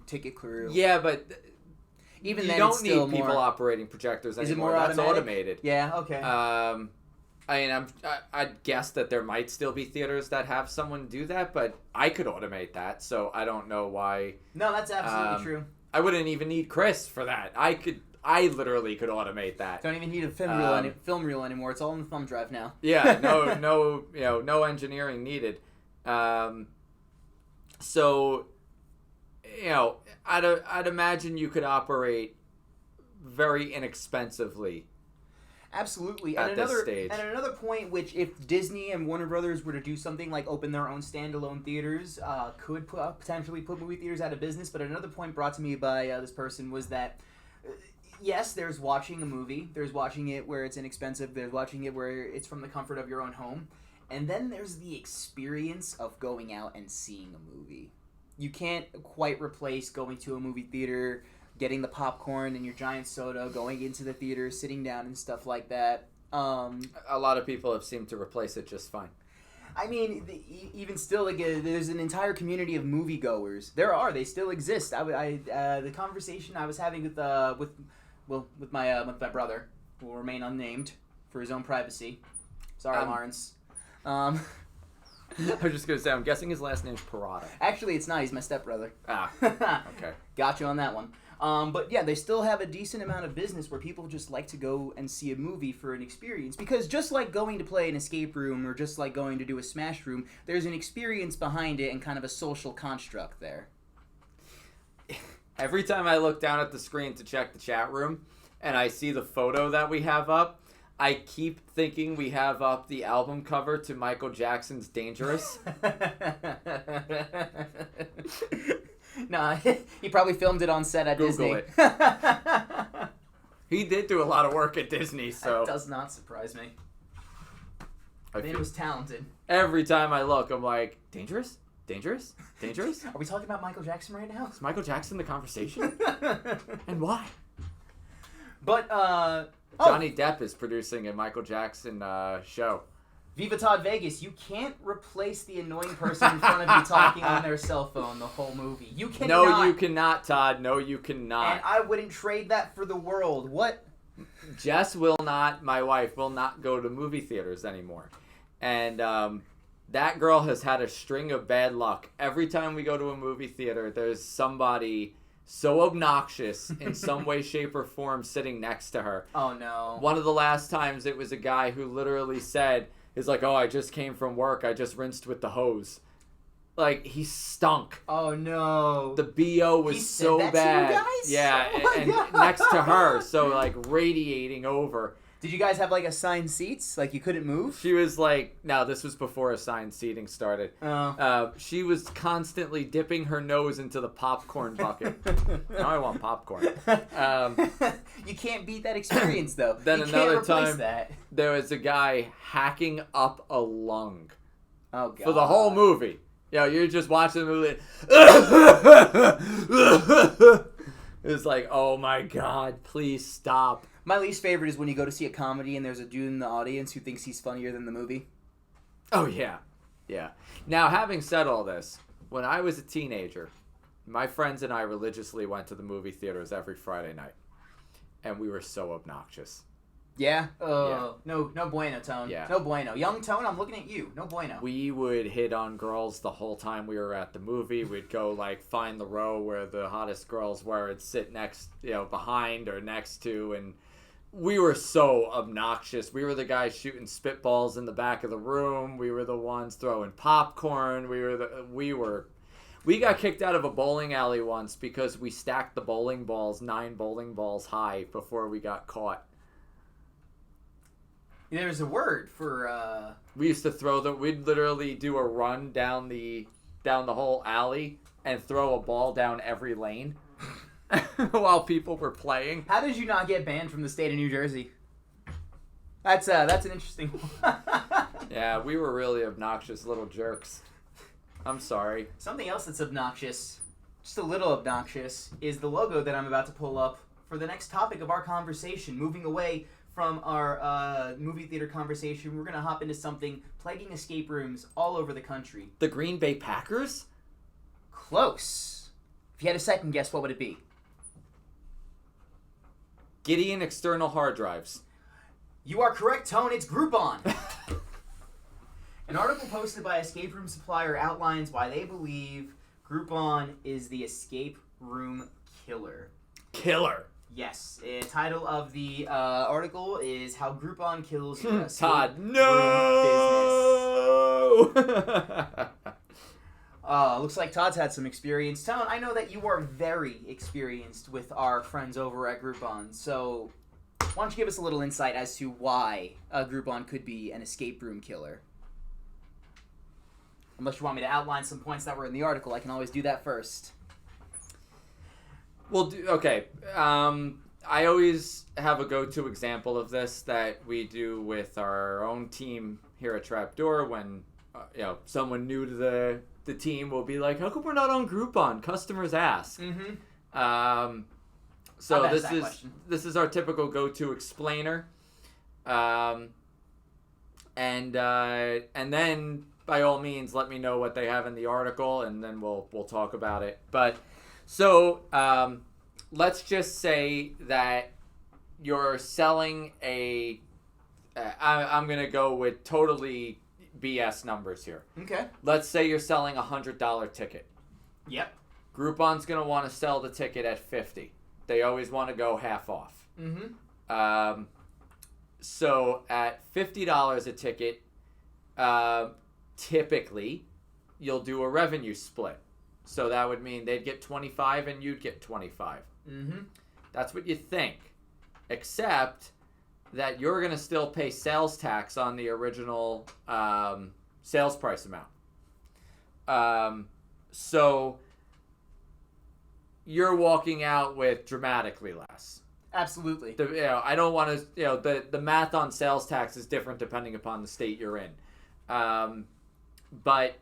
Ticket crew. Yeah, but even you then, don't need people operating projectors anymore. Is it more That's automated? automated. Yeah. Okay. I'd guess that there might still be theaters that have someone do that, but I could automate that, so I don't know why. No, that's absolutely true. I wouldn't even need Chris for that. I literally could automate that. Don't even need a film reel anymore. It's all in the thumb drive now. Yeah, no engineering needed. So, I'd imagine you could operate very inexpensively. Absolutely. At this stage. And another point, which if Disney and Warner Brothers were to do something like open their own standalone theaters, could potentially put movie theaters out of business. But another point brought to me by this person was that, yes, there's watching a movie. There's watching it where it's inexpensive. There's watching it where it's from the comfort of your own home. And then there's the experience of going out and seeing a movie. You can't quite replace going to a movie theater, getting the popcorn and your giant soda, going into the theater, sitting down and stuff like that. A lot of people have seemed to replace it just fine. I mean, even still, there's an entire community of moviegoers. They still exist. The conversation I was having with my brother, who will remain unnamed for his own privacy. Sorry, Lawrence. I was just going to say, I'm guessing his last name's Parada. Actually, it's not. He's my stepbrother. Okay. Got you on that one. But yeah, they still have a decent amount of business where people just like to go and see a movie for an experience. Because just like going to play an escape room or just like going to do a smash room, there's an experience behind it and kind of a social construct there. Every time I look down at the screen to check the chat room and I see the photo that we have up, I keep thinking we have up the album cover to Michael Jackson's Dangerous. Nah, he probably filmed it on set at Google Disney. it. He did do a lot of work at Disney, so... That does not surprise me. I mean, he was talented. Every time I look, I'm like, Dangerous? Dangerous? Dangerous? Are we talking about Michael Jackson right now? Is Michael Jackson the conversation? And why? But, Johnny Depp is producing a Michael Jackson show. Viva Todd Vegas, you can't replace the annoying person in front of you talking on their cell phone the whole movie. You cannot. No, you cannot, Todd. No, you cannot. And I wouldn't trade that for the world. What? Jess will not, my wife, will not go to movie theaters anymore. And that girl has had a string of bad luck. Every time we go to a movie theater, there's somebody so obnoxious in some way, shape, or form sitting next to her. Oh, no. One of the last times, it was a guy who literally said, he's like, oh, I just came from work. I just rinsed with the hose. Like, he stunk. Oh, no. The BO was so bad. To you guys? Yeah, Oh and next to her, so, like, radiating over. Did you guys have like assigned seats? Like you couldn't move? She was like, no, this was before assigned seating started. Oh. She was constantly dipping her nose into the popcorn bucket. Now I want popcorn. You can't beat that experience though. Then you another can't replace time, that. there was a guy hacking up a lung Oh god. for the whole movie. You're just watching the movie. It's like, oh my god, please stop. My least favorite is when you go to see a comedy and there's a dude in the audience who thinks he's funnier than the movie. Oh, yeah. Yeah. Now, having said all this, when I was a teenager, my friends and I religiously went to the movie theaters every Friday night. And we were so obnoxious. Yeah? Yeah. No bueno, Tone. Yeah. No bueno. Young Tone, I'm looking at you. No bueno. We would hit on girls the whole time we were at the movie. We'd go, like, find the row where the hottest girls were and sit next, behind or next to, and we were so obnoxious. We were the guys shooting spitballs in the back of the room. We were the ones throwing popcorn. We got kicked out of a bowling alley once because we stacked the bowling balls 9 bowling balls high before we got caught. There's a word for We used to we'd literally do a run down the whole alley and throw a ball down every lane. While people were playing. How did you not get banned from the state of New Jersey? That's an interesting one. Yeah, we were really obnoxious little jerks. I'm sorry. Something else that's obnoxious, just a little obnoxious, is the logo that I'm about to pull up for the next topic of our conversation. Moving away from our movie theater conversation, we're going to hop into something plaguing escape rooms all over the country. The Green Bay Packers? Close. If you had a second guess, what would it be? Gideon external hard drives. You are correct, Tone. It's Groupon. An article posted by Escape Room Supplier outlines why they believe Groupon is the escape room killer. Killer. Yes. The title of the article is How Groupon Kills Your Escape Todd, Room no! Business. Looks like Todd's had some experience. Tone, I know that you are very experienced with our friends over at Groupon, so why don't you give us a little insight as to why Groupon could be an escape room killer? Unless you want me to outline some points that were in the article, I can always do that first. Well, okay. I always have a go-to example of this that we do with our own team here at Trapdoor when someone new to the team will be like, how come we're not on Groupon? Customers ask. Mm-hmm. So this is our typical go-to explainer. And then by all means let me know what they have in the article and then we'll talk about it. But so let's just say that you're selling I'm going to go with totally BS numbers here. Okay. Let's say you're selling a $100 ticket. Yep. Groupon's going to want to sell the ticket at $50. They always want to go half off. Mm-hmm. So at $50 a ticket, typically you'll do a revenue split. So that would mean they'd get 25 and you'd get 25. Mm-hmm. That's what you think. Except that you're going to still pay sales tax on the original sales price amount. So you're walking out with dramatically less. Absolutely. I don't want to, the math on sales tax is different depending upon the state you're in. But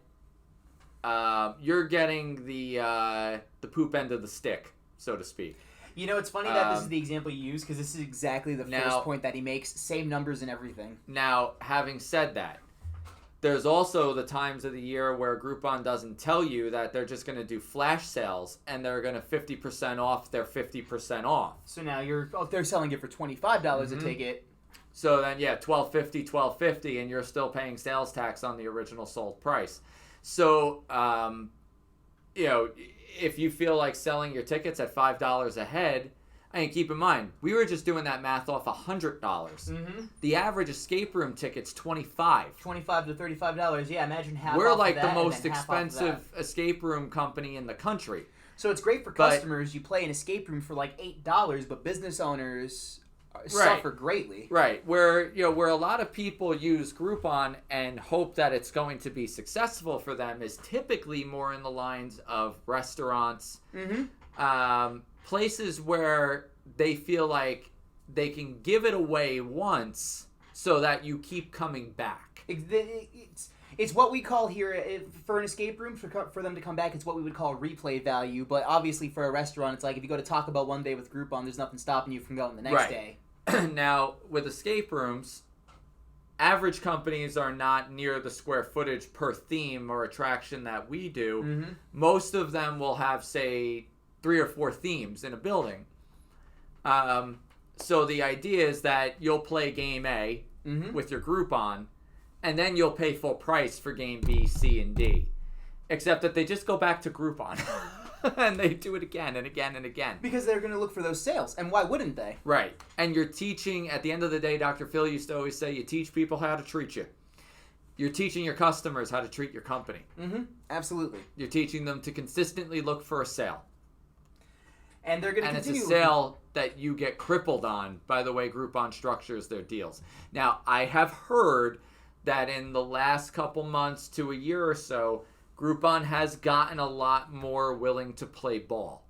you're getting the poop end of the stick, so to speak. You know, it's funny that this is the example you use because this is exactly the first point that he makes. Same numbers and everything. Now, having said that, there's also the times of the year where Groupon doesn't tell you that they're just going to do flash sales and they're going to 50% off their 50% off. So now they're selling it for $25 a ticket. So then, $12.50, and you're still paying sales tax on the original sold price. So, if you feel like selling your tickets at $5 a head, keep in mind, we were just doing that math off $100. Mm-hmm. The average escape room ticket's $25. $25 to $35. Yeah, imagine half. We're off like of the that most and then half off of expensive that. escape room company in the country. So it's great for customers. You play an escape room for like $8, but business owners suffer greatly. Right, where a lot of people use Groupon and hope that it's going to be successful for them is typically more in the lines of restaurants, places where they feel like they can give it away once so that you keep coming back. It's what we call here, for an escape room, for them to come back, it's what we would call replay value. But obviously for a restaurant, it's like if you go to Taco Bell one day with Groupon, there's nothing stopping you from going the next day. Now, with escape rooms, average companies are not near the square footage per theme or attraction that we do. Most of them will have, say, 3 or 4 themes in a building. So the idea is that you'll play game A with your Groupon, and then you'll pay full price for game B, C, and D. Except that they just go back to Groupon. And they do it again and again and again. Because they're going to look for those sales. And why wouldn't they? Right. And you're teaching, at the end of the day, Dr. Phil used to always say, you teach people how to treat you. You're teaching your customers how to treat your company. Absolutely. You're teaching them to consistently look for a sale. And they're going to continue. And it's a sale that you get crippled on by the way Groupon structures their deals. Now, I have heard that in the last couple months to a year or so, Groupon has gotten a lot more willing to play ball.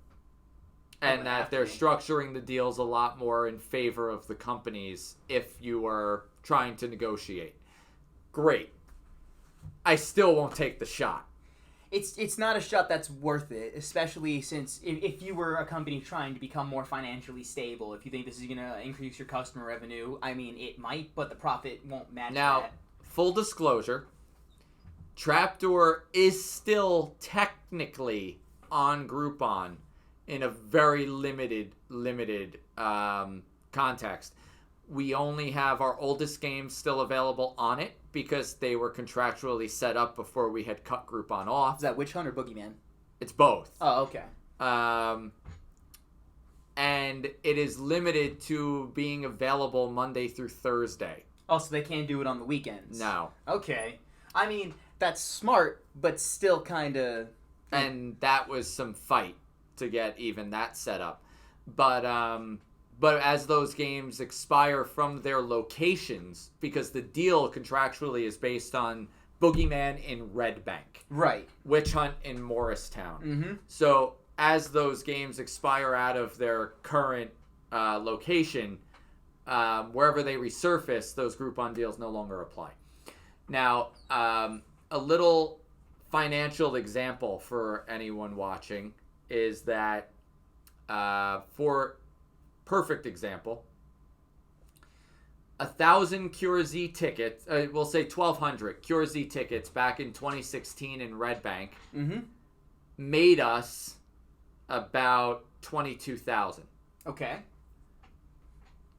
And that they're structuring the deals a lot more in favor of the companies if you are trying to negotiate. Great. I still won't take the shot. It's not a shot that's worth it, especially since if you were a company trying to become more financially stable, if you think this is going to increase your customer revenue, I mean, it might, but the profit won't match that. Now, full disclosure, Trapdoor is still technically on Groupon in a very limited context. We only have our oldest games still available on it because they were contractually set up before we had cut Groupon off. Is that Witch Hunt or Boogeyman? It's both. Oh, okay. And it is limited to being available Monday through Thursday. Oh, so they can't do it on the weekends? No. Okay. I mean, that's smart, but still kind of... And that was some fight to get even that set up. But as those games expire from their locations, because the deal contractually is based on Boogeyman in Red Bank. Right. Witch Hunt in Morristown. So as those games expire out of their current location, wherever they resurface, those Groupon deals no longer apply. Now, a little financial example for anyone watching is that for perfect example, 1,000 Cure Z tickets, we'll say 1,200 Cure Z tickets back in 2016 in Red Bank made us about $22,000. Okay.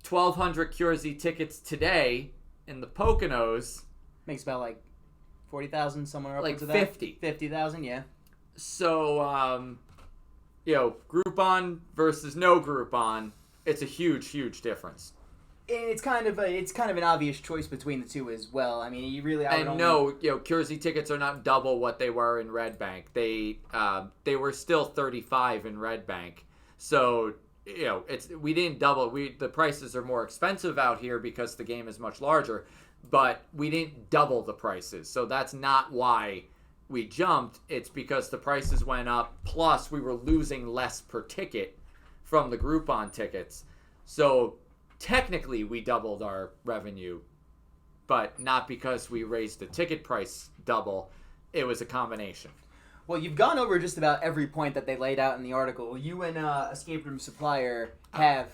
1,200 Cure Z tickets today in the Poconos makes about like 40,000 somewhere like upwards of 50. 50,000, yeah. So, Groupon versus no Groupon, it's a huge, huge difference. It's kind of an obvious choice between the two as well. I mean, you really Cure Z tickets are not double what they were in Red Bank. They were still $35 in Red Bank. So, we didn't double. The prices are more expensive out here because the game is much larger, but we didn't double the prices. So that's not why we jumped. It's because the prices went up, plus we were losing less per ticket from the Groupon tickets. So technically we doubled our revenue, but not because we raised the ticket price double. It was a combination. Well, you've gone over just about every point that they laid out in the article. You and Escape Room Supplier have...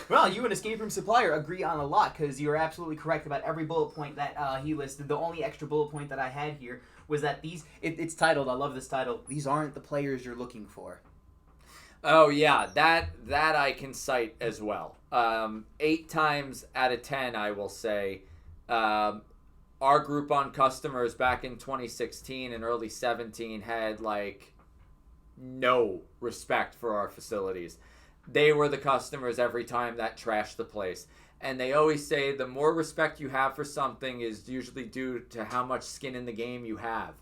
Well, you and Escape Room Supplier agree on a lot, because you're absolutely correct about every bullet point that he listed. The only extra bullet point that I had here was that it's titled, I love this title, These Aren't the Players You're Looking For. Oh, yeah, that I can cite as well. 8 times out of 10, I will say, our Groupon customers back in 2016 and early 17 had, no respect for our facilities. They were the customers every time that trashed the place. And they always say the more respect you have for something is usually due to how much skin in the game you have.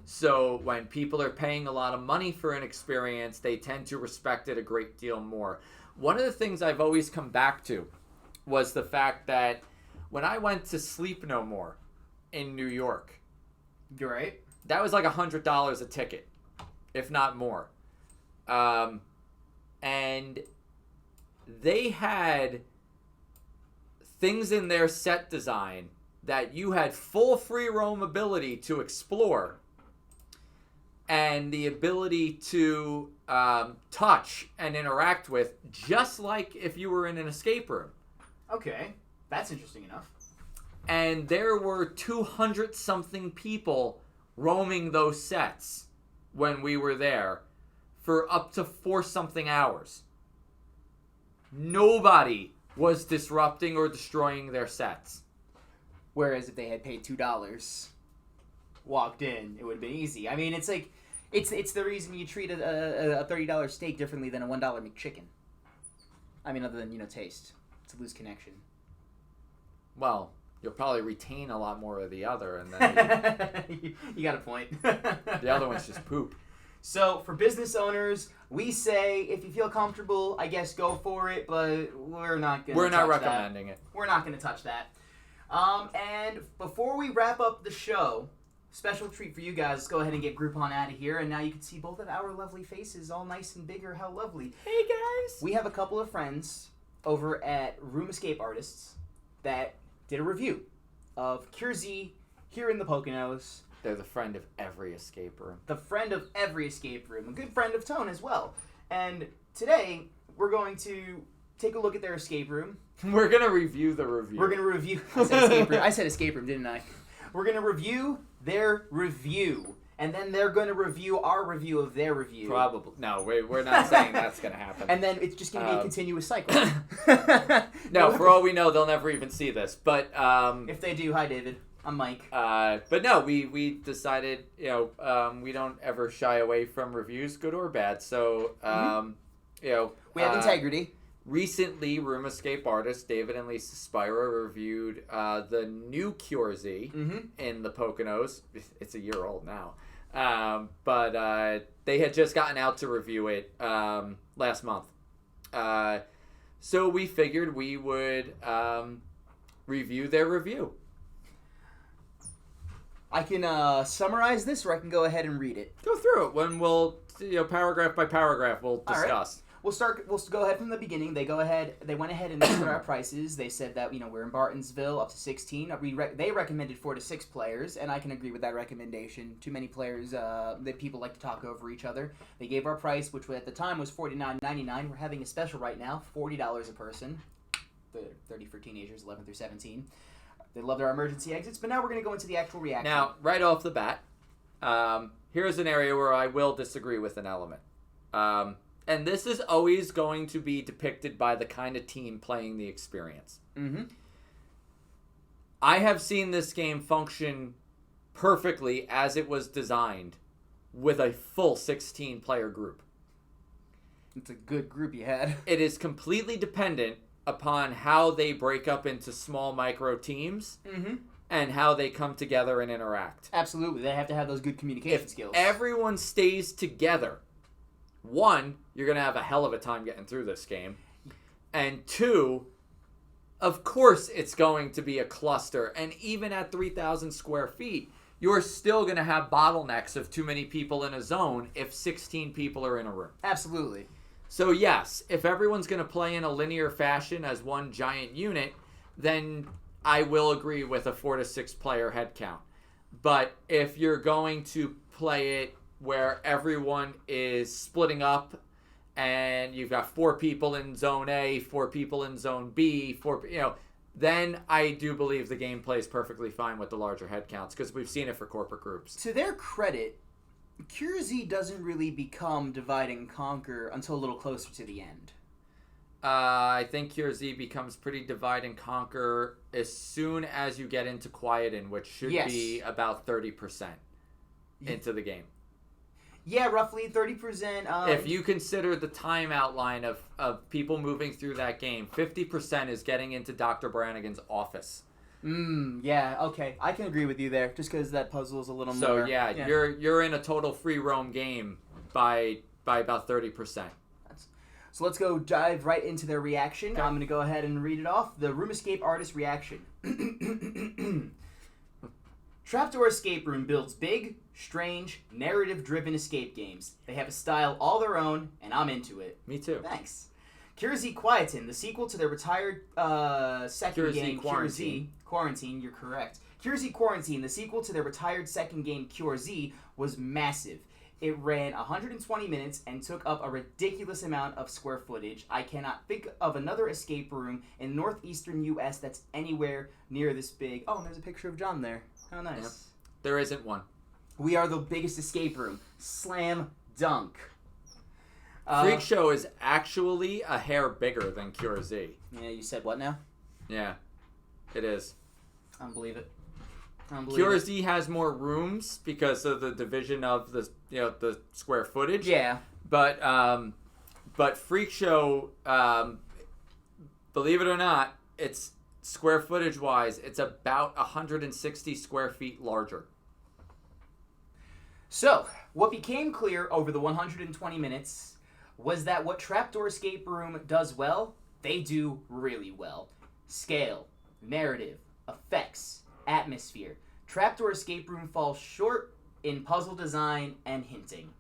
So when people are paying a lot of money for an experience, they tend to respect it a great deal more. One of the things I've always come back to was the fact that when I went to Sleep No More in New York, You're right. that was like $100 a ticket, if not more. And they had things in their set design that you had full free roam ability to explore and the ability to touch and interact with, just like if you were in an escape room. Okay, that's interesting enough. And there were 200-something people roaming those sets when we were there for up to 4-something hours. Nobody was disrupting or destroying their sets. Whereas if they had paid $2, walked in, it would have been easy. I mean, it's like, it's the reason you treat a $30 steak differently than a $1 McChicken. I mean, other than, taste. It's a loose connection. Well, you'll probably retain a lot more of the other, and then you got a point. the other one's just poop. So, for business owners, we say if you feel comfortable, I guess go for it, but we're not going to We're not recommending it. We're not going to touch that. And before we wrap up the show, special treat for you guys. Let's go ahead and get Groupon out of here, and now you can see both of our lovely faces, all nice and bigger. How lovely. Hey, guys! We have a couple of friends over at Room Escape Artists that did a review of Cure Z here in the Poconos. They're the friend of every escape room. The friend of every escape room. A good friend of Tone as well. And today, we're going to take a look at their escape room. We're going to review the review. We're going to review... I said escape room, didn't I? We're going to review their review. And then they're going to review our review of their review. Probably. No, we're not saying that's going to happen. And then it's just going to be a continuous cycle. No, for all we know, they'll never even see this. But if they do, hi, David. I'm Mike. But no, we decided, we don't ever shy away from reviews, good or bad. So, we have integrity. Recently, Room Escape artists David and Lisa Spira reviewed the new Cure Z in the Poconos. It's a year old now. But they had just gotten out to review it last month. So we figured we would review their review. I can summarize this, or I can go ahead and read it. Go through it. When we'll, paragraph by paragraph, we'll discuss. Right. We'll go ahead from the beginning. They went ahead and put our prices. They said that we're in Bartonsville up to 16. They recommended 4 to 6 players, and I can agree with that recommendation. Too many players that people like to talk over each other. They gave our price, which at the time was $49.99. We're having a special right now, $40 a person. 30 for teenagers, 11 through 17. They loved our emergency exits, but now we're going to go into the actual reaction. Now, right off the bat, here's an area where I will disagree with an element. And this is always going to be depicted by the kind of team playing the experience. Mm-hmm. I have seen this game function perfectly as it was designed with a full 16-player group. It's a good group you had. It is completely dependent upon how they break up into small micro teams and how they come together and interact. Absolutely. They have to have those good communication skills. If everyone stays together, 1, you're going to have a hell of a time getting through this game. And 2, of course it's going to be a cluster. And even at 3,000 square feet, you're still going to have bottlenecks of too many people in a zone if 16 people are in a room. Absolutely. So yes, if everyone's going to play in a linear fashion as one giant unit, then I will agree with a 4 to 6 player head count. But if you're going to play it where everyone is splitting up and you've got 4 people in zone A, 4 people in zone B, then I do believe the game plays perfectly fine with the larger head counts because we've seen it for corporate groups. To their credit, Cure Z doesn't really become divide and conquer until a little closer to the end. I think Cure Z becomes pretty divide and conquer as soon as you get into Quieten, which should be about 30% into the game. Yeah, roughly 30%. If you consider the time outline of people moving through that game, 50% is getting into Dr. Brannigan's office. Yeah, okay. I can agree with you there, just because that puzzle is a little more... So, you're in a total free roam game by about 30%. So let's go dive right into their reaction. Okay. I'm going to go ahead and read it off. The Room Escape artist reaction. Trapdoor Escape Room builds big, strange, narrative-driven escape games. They have a style all their own, and I'm into it. Me too. Thanks. Cure Z Quietin, the sequel to their retired second Cure Z game, Cure Z Quarantine, you're correct. Cure Z Quarantine, the sequel to their retired second game, Cure Z, was massive. It ran 120 minutes and took up a ridiculous amount of square footage. I cannot think of another escape room in northeastern U.S. that's anywhere near this big. Oh, and there's a picture of John there. How nice. Yep. There isn't one. We are the biggest escape room. Slam dunk. Freak Show is actually a hair bigger than Cure Z. Yeah, you said what now? Yeah, it is. I don't believe it. Cure Z has more rooms because of the division of the the square footage. Yeah. But Freak Show, believe it or not, it's square footage wise, it's about 160 square feet larger. So, what became clear over the 120 minutes was that what Trapdoor Escape Room does well, they do really well. Scale, narrative, effects, atmosphere. Trapdoor Escape Room falls short in puzzle design and hinting.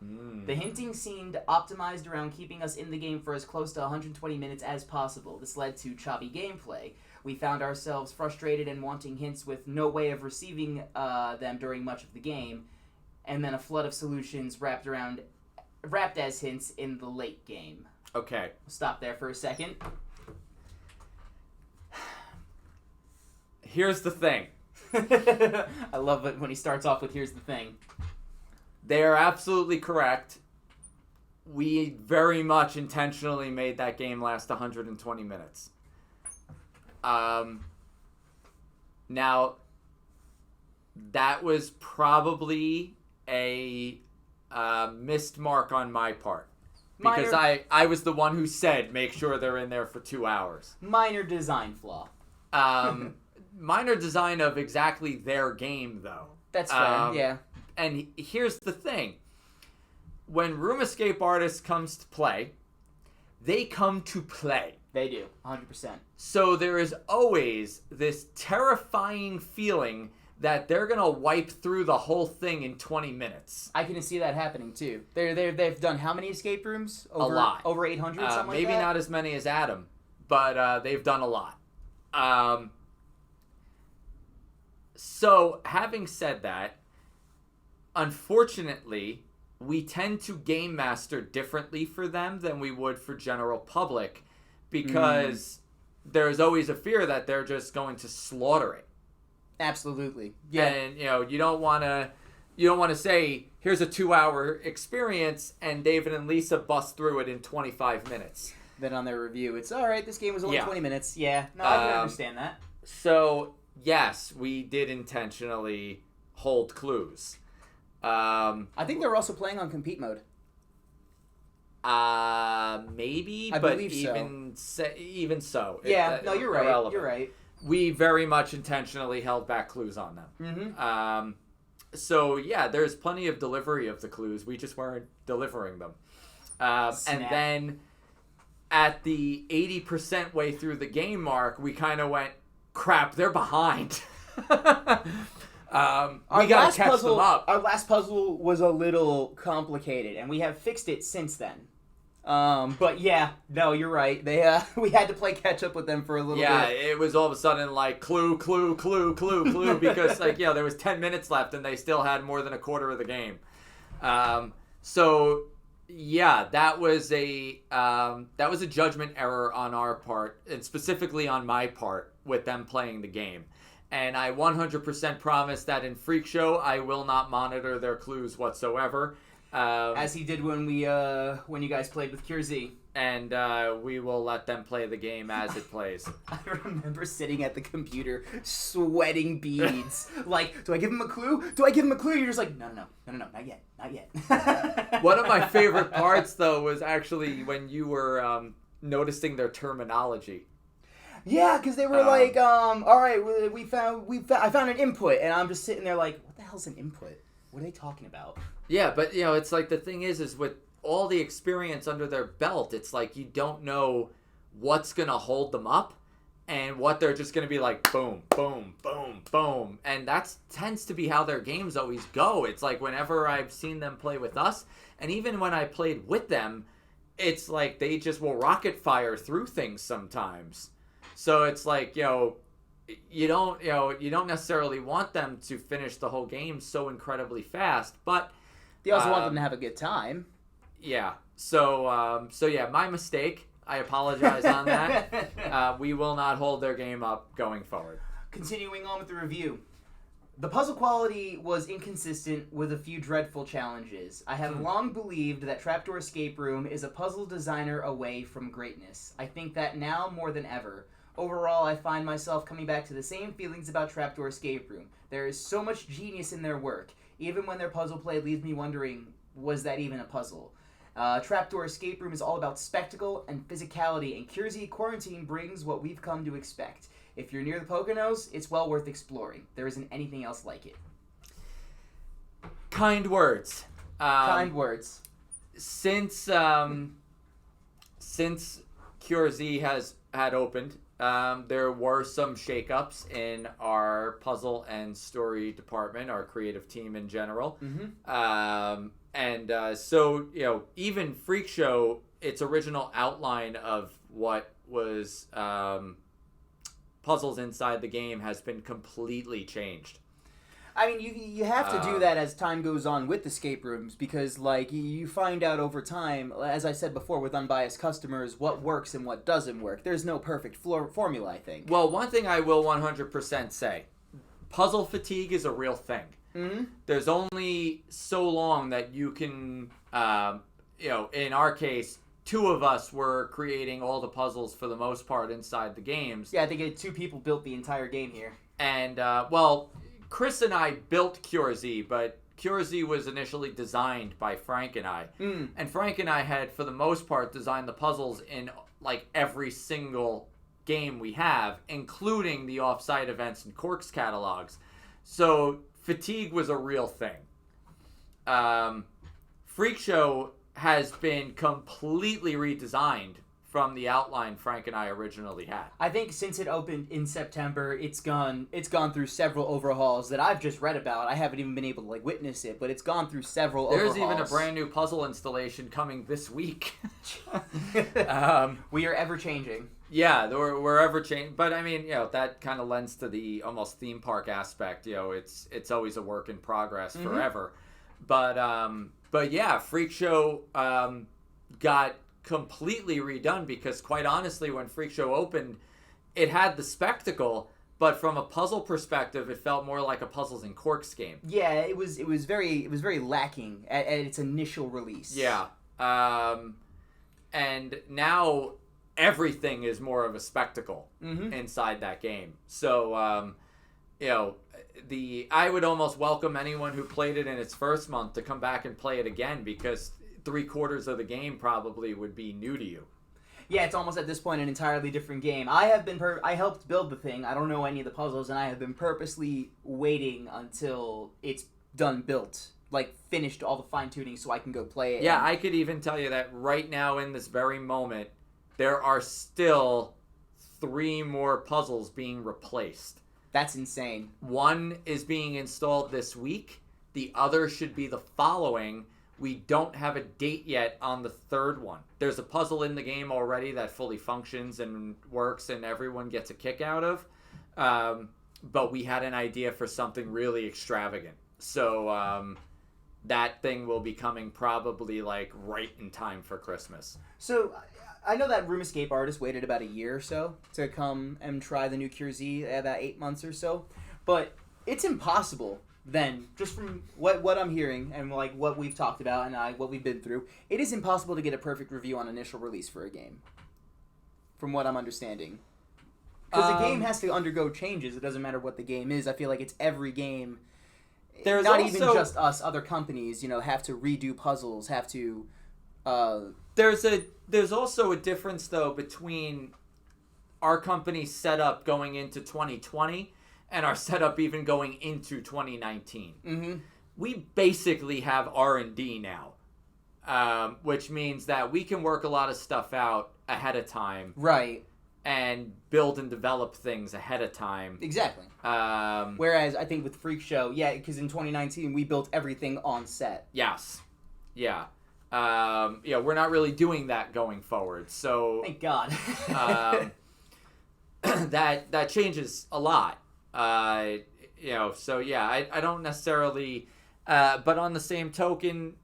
The hinting seemed optimized around keeping us in the game for as close to 120 minutes as possible. This led to choppy gameplay. We found ourselves frustrated and wanting hints with no way of receiving them during much of the game, and then a flood of solutions wrapped as hints in the late game. Okay. Stop there for a second. Here's the thing. I love it when he starts off with "here's the thing." They are absolutely correct. We very much intentionally made that game last 120 minutes. Now, that was probably a missed mark on my part. Because I was the one who said, make sure they're in there for 2 hours. Minor design flaw. Minor design of exactly their game, though. That's fair, yeah. And here's the thing. When Room Escape Artist comes to play, they come to play. They do, 100%. So there is always this terrifying feeling that they're going to wipe through the whole thing in 20 minutes. I can see that happening, too. They've done how many escape rooms? A lot. Over 800, something like that? Maybe not as many as Adam, but they've done a lot. So, having said that, unfortunately, we tend to game master differently for them than we would for general public because there's always a fear that they're just going to slaughter it. Absolutely. Yeah. And you don't want to say here's a 2-hour experience and David and Lisa bust through it in 25 minutes. Then on their review, it's all right. This game was only 20 minutes. Yeah. No, I can understand that. So yes, we did intentionally hold clues. I think they were also playing on compete mode. Maybe, I but believe even so. Yeah, no, you're right. Irrelevant. You're right. We very much intentionally held back clues on them. Mm-hmm. So yeah, there's plenty of delivery of the clues. We just weren't delivering them. And then at the 80% way through the game mark, we kind of went, crap, they're behind. We gotta catch them up. Our last puzzle was a little complicated, and we have fixed it since then. But yeah, no, you're right. We had to play catch up with them for a little bit. Yeah, it was all of a sudden like clue, because there was 10 minutes left and they still had more than a quarter of the game. So yeah, that was a judgment error on our part, and specifically on my part with them playing the game. And I 100% promise that in Freak Show I will not monitor their clues whatsoever. As he did when you guys played with Cure Z. And we will let them play the game as it plays. I remember sitting at the computer, sweating beads. Like, do I give him a clue? You're just like, no, not yet. One of my favorite parts, though, was actually when you were noticing their terminology. Yeah, because they were like, all right, I found an input, and I'm just sitting there like, what the hell's an input? What are they talking about? Yeah, but it's like the thing is with all the experience under their belt, it's like you don't know what's going to hold them up and what they're just going to be like, boom, boom, boom, boom. And that tends to be how their games always go. It's like whenever I've seen them play with us, and even when I played with them, it's like they just will rocket fire through things sometimes. So it's like, you don't necessarily want them to finish the whole game so incredibly fast, but you also want them to have a good time. Yeah. So yeah, my mistake. I apologize on that. We will not hold their game up going forward. Continuing on with the review. The puzzle quality was inconsistent with a few dreadful challenges. I have long believed that Trapdoor Escape Room is a puzzle designer away from greatness. I think that now more than ever. Overall, I find myself coming back to the same feelings about Trapdoor Escape Room. There is so much genius in their work. Even when their puzzle play leaves me wondering, was that even a puzzle? Trapdoor Escape Room is all about spectacle and physicality, and Curiosity Quarantine brings what we've come to expect. If you're near the Poconos, it's well worth exploring. There isn't anything else like it. Kind words. Kind words. Since Curiosity had opened, there were some shakeups in our puzzle and story department, our creative team in general. So, even Freak Show, its original outline of what was puzzles inside the game has been completely changed. I mean, you have to do that as time goes on with escape rooms because, like, you find out over time, as I said before, with unbiased customers, what works and what doesn't work. There's no perfect formula, I think. Well, one thing I will 100% say, puzzle fatigue is a real thing. Mm-hmm. There's only so long that you can, in our case, two of us were creating all the puzzles for the most part inside the games. Yeah, I think 2 people built the entire game here. And, Chris and I built Curiosity, but Curiosity was initially designed by Frank and I. And Frank and I had, for the most part, designed the puzzles in, like, every single game we have, including the off-site events and Corks catalogs. So fatigue was a real thing. Freak Show has been completely redesigned from the outline Frank and I originally had. I think since it opened in September, it's gone through several overhauls that I've just read about. I haven't even been able to witness it, but it's gone through several overhauls. There's even a brand new puzzle installation coming this week. We are ever changing. Yeah, we're ever changing. But I mean, that kind of lends to the almost theme park aspect. It's always a work in progress forever. But yeah, Freak Show got completely redone because, quite honestly, when Freak Show opened, it had the spectacle, but from a puzzle perspective, it felt more like a Puzzles and Corks game. Yeah, it was very lacking at its initial release. Yeah, and now everything is more of a spectacle inside that game. So, I would almost welcome anyone who played it in its first month to come back and play it again because 3/4 of the game probably would be new to you. Yeah, it's almost at this point an entirely different game. I helped build the thing. I don't know any of the puzzles, and I have been purposely waiting until it's done built, finished all the fine-tuning so I can go play it. Yeah, I could even tell you that right now in this very moment, there are still 3 more puzzles being replaced. That's insane. One is being installed this week. The other should be the following. We don't have a date yet on the 3rd one. There's a puzzle in the game already that fully functions and works and everyone gets a kick out of. But we had an idea for something really extravagant. So that thing will be coming probably right in time for Christmas. So I know that Room Escape artist waited about a year or so to come and try the new Curiosity, about 8 months or so. But it's impossible. Then, just from what I'm hearing and what we've talked about and what we've been through, it is impossible to get a perfect review on initial release for a game. From what I'm understanding, because the game has to undergo changes. It doesn't matter what the game is. I feel like it's every game. There's not also, even just us. Other companies, have to redo puzzles. Have to. There's also a difference though between our company's setup going into 2020. And our setup even going into 2019. We basically have R&D now. which means that we can work a lot of stuff out ahead of time. Right. And build and develop things ahead of time. Exactly. Whereas I think with Freak Show, because in 2019 we built everything on set. Yes. Yeah. We're not really doing that going forward. So thank God. that changes a lot. So yeah, I don't necessarily. But on the same token,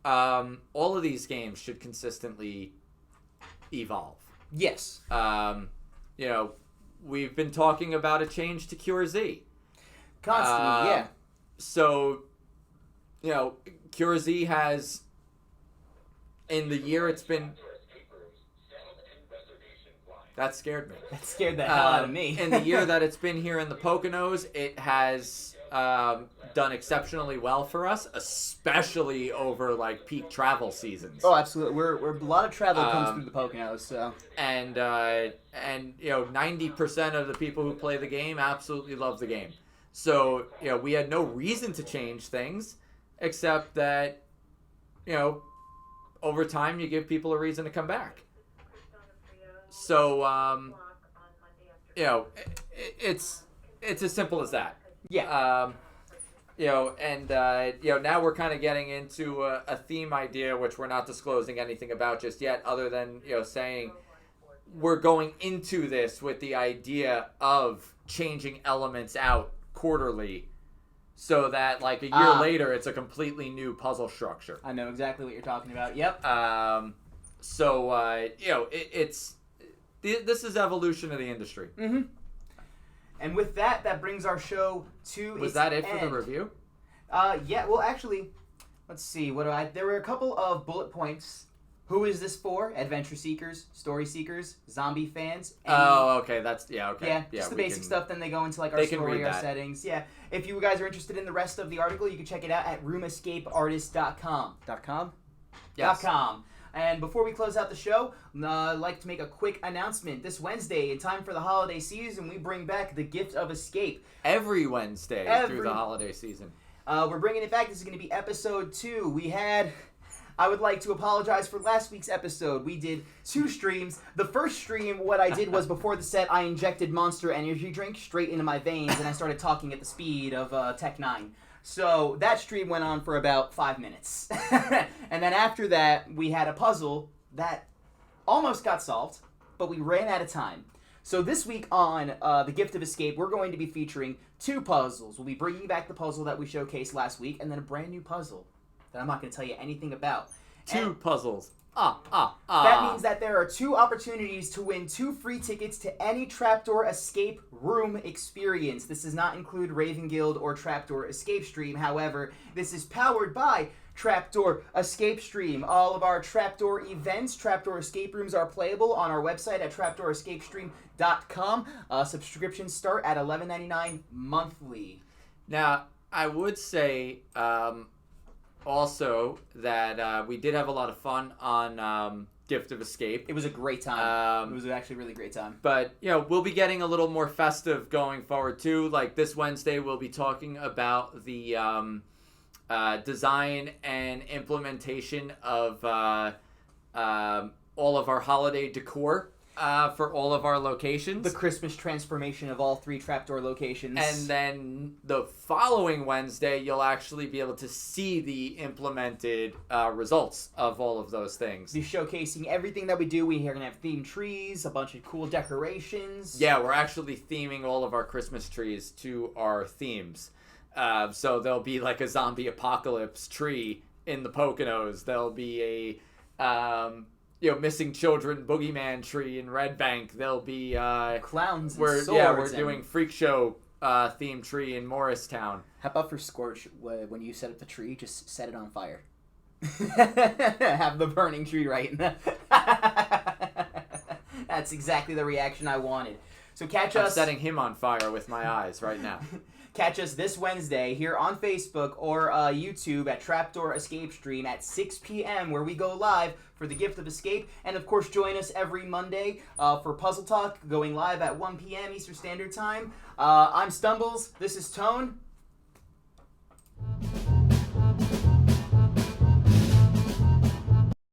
all of these games should consistently evolve. Yes. We've been talking about a change to Cure Z. Constantly, yeah. So, Cure Z has, in the year it's been... That scared me. That scared the hell out of me. In the year that it's been here in the Poconos, it has done exceptionally well for us, especially over peak travel seasons. Oh, absolutely. We're a lot of travel comes through the Poconos, so. And 90% of the people who play the game absolutely love the game. So we had no reason to change things, except that over time you give people a reason to come back. So it's as simple as that. Yeah. Now we're kind of getting into a theme idea, which we're not disclosing anything about just yet, other than, saying we're going into this with the idea of changing elements out quarterly so that, a year later, it's a completely new puzzle structure. I know exactly what you're talking about. Yep. This is evolution of the industry. Mm-hmm. And with that brings our show to Was that it for the review? Well, actually, let's see. There were a couple of bullet points. Who is this for? Adventure seekers, story seekers, zombie fans. Okay. Okay. Yeah, just the basic stuff. Then they go into our story, our settings. Yeah. If you guys are interested in the rest of the article, you can check it out at roomescapeartist.com. .com? Yes. .com. And before we close out the show, I'd like to make a quick announcement. This Wednesday, in time for the holiday season, we bring back The Gift of Escape. Every Wednesday through the holiday season. We're bringing it back. This is going to be episode 2. I would like to apologize for last week's episode. We did 2 streams. The first stream, what I did was before the set, I injected Monster Energy drink straight into my veins, and I started talking at the speed of Tech 9. So that stream went on for about 5 minutes. And then after that, we had a puzzle that almost got solved, but we ran out of time. So this week on The Gift of Escape, we're going to be featuring 2 puzzles. We'll be bringing back the puzzle that we showcased last week, and then a brand new puzzle that I'm not going to tell you anything about. 2 puzzles. That means that there are 2 opportunities to win 2 free tickets to any Trapdoor Escape Room experience. This does not include Raven Guild or Trapdoor Escape Stream. However, this is powered by Trapdoor Escape Stream. All of our Trapdoor events, Trapdoor Escape Rooms, are playable on our website at trapdoorescapestream.com. Subscriptions start at $11.99 monthly. Now, I would say... also, that we did have a lot of fun on Gift of Escape. It was a great time. It was actually a really great time. But, we'll be getting a little more festive going forward, too. This Wednesday, we'll be talking about the design and implementation of all of our holiday decor for all of our locations. The Christmas transformation of all 3 Trapdoor locations. And then the following Wednesday, you'll actually be able to see the implemented results of all of those things. Be showcasing everything that we do. We're going to have themed trees, a bunch of cool decorations. Yeah, we're actually theming all of our Christmas trees to our themes. So there'll be a zombie apocalypse tree in the Poconos. There'll be a... missing children boogeyman tree in Red Bank. There'll be clowns and swords. Yeah, we're doing freak show theme tree in Morristown. How about for Scorch, when you set up the tree, just set it on fire. Have the burning tree right. That's exactly the reaction I wanted. So catch us. I'm setting him on fire with my eyes right now. Catch us this Wednesday here on Facebook or YouTube at Trapdoor Escape Stream at 6 p.m. where we go live for The Gift of Escape. And, of course, join us every Monday for Puzzle Talk, going live at 1 p.m. Eastern Standard Time. I'm Stumbles. This is Tone.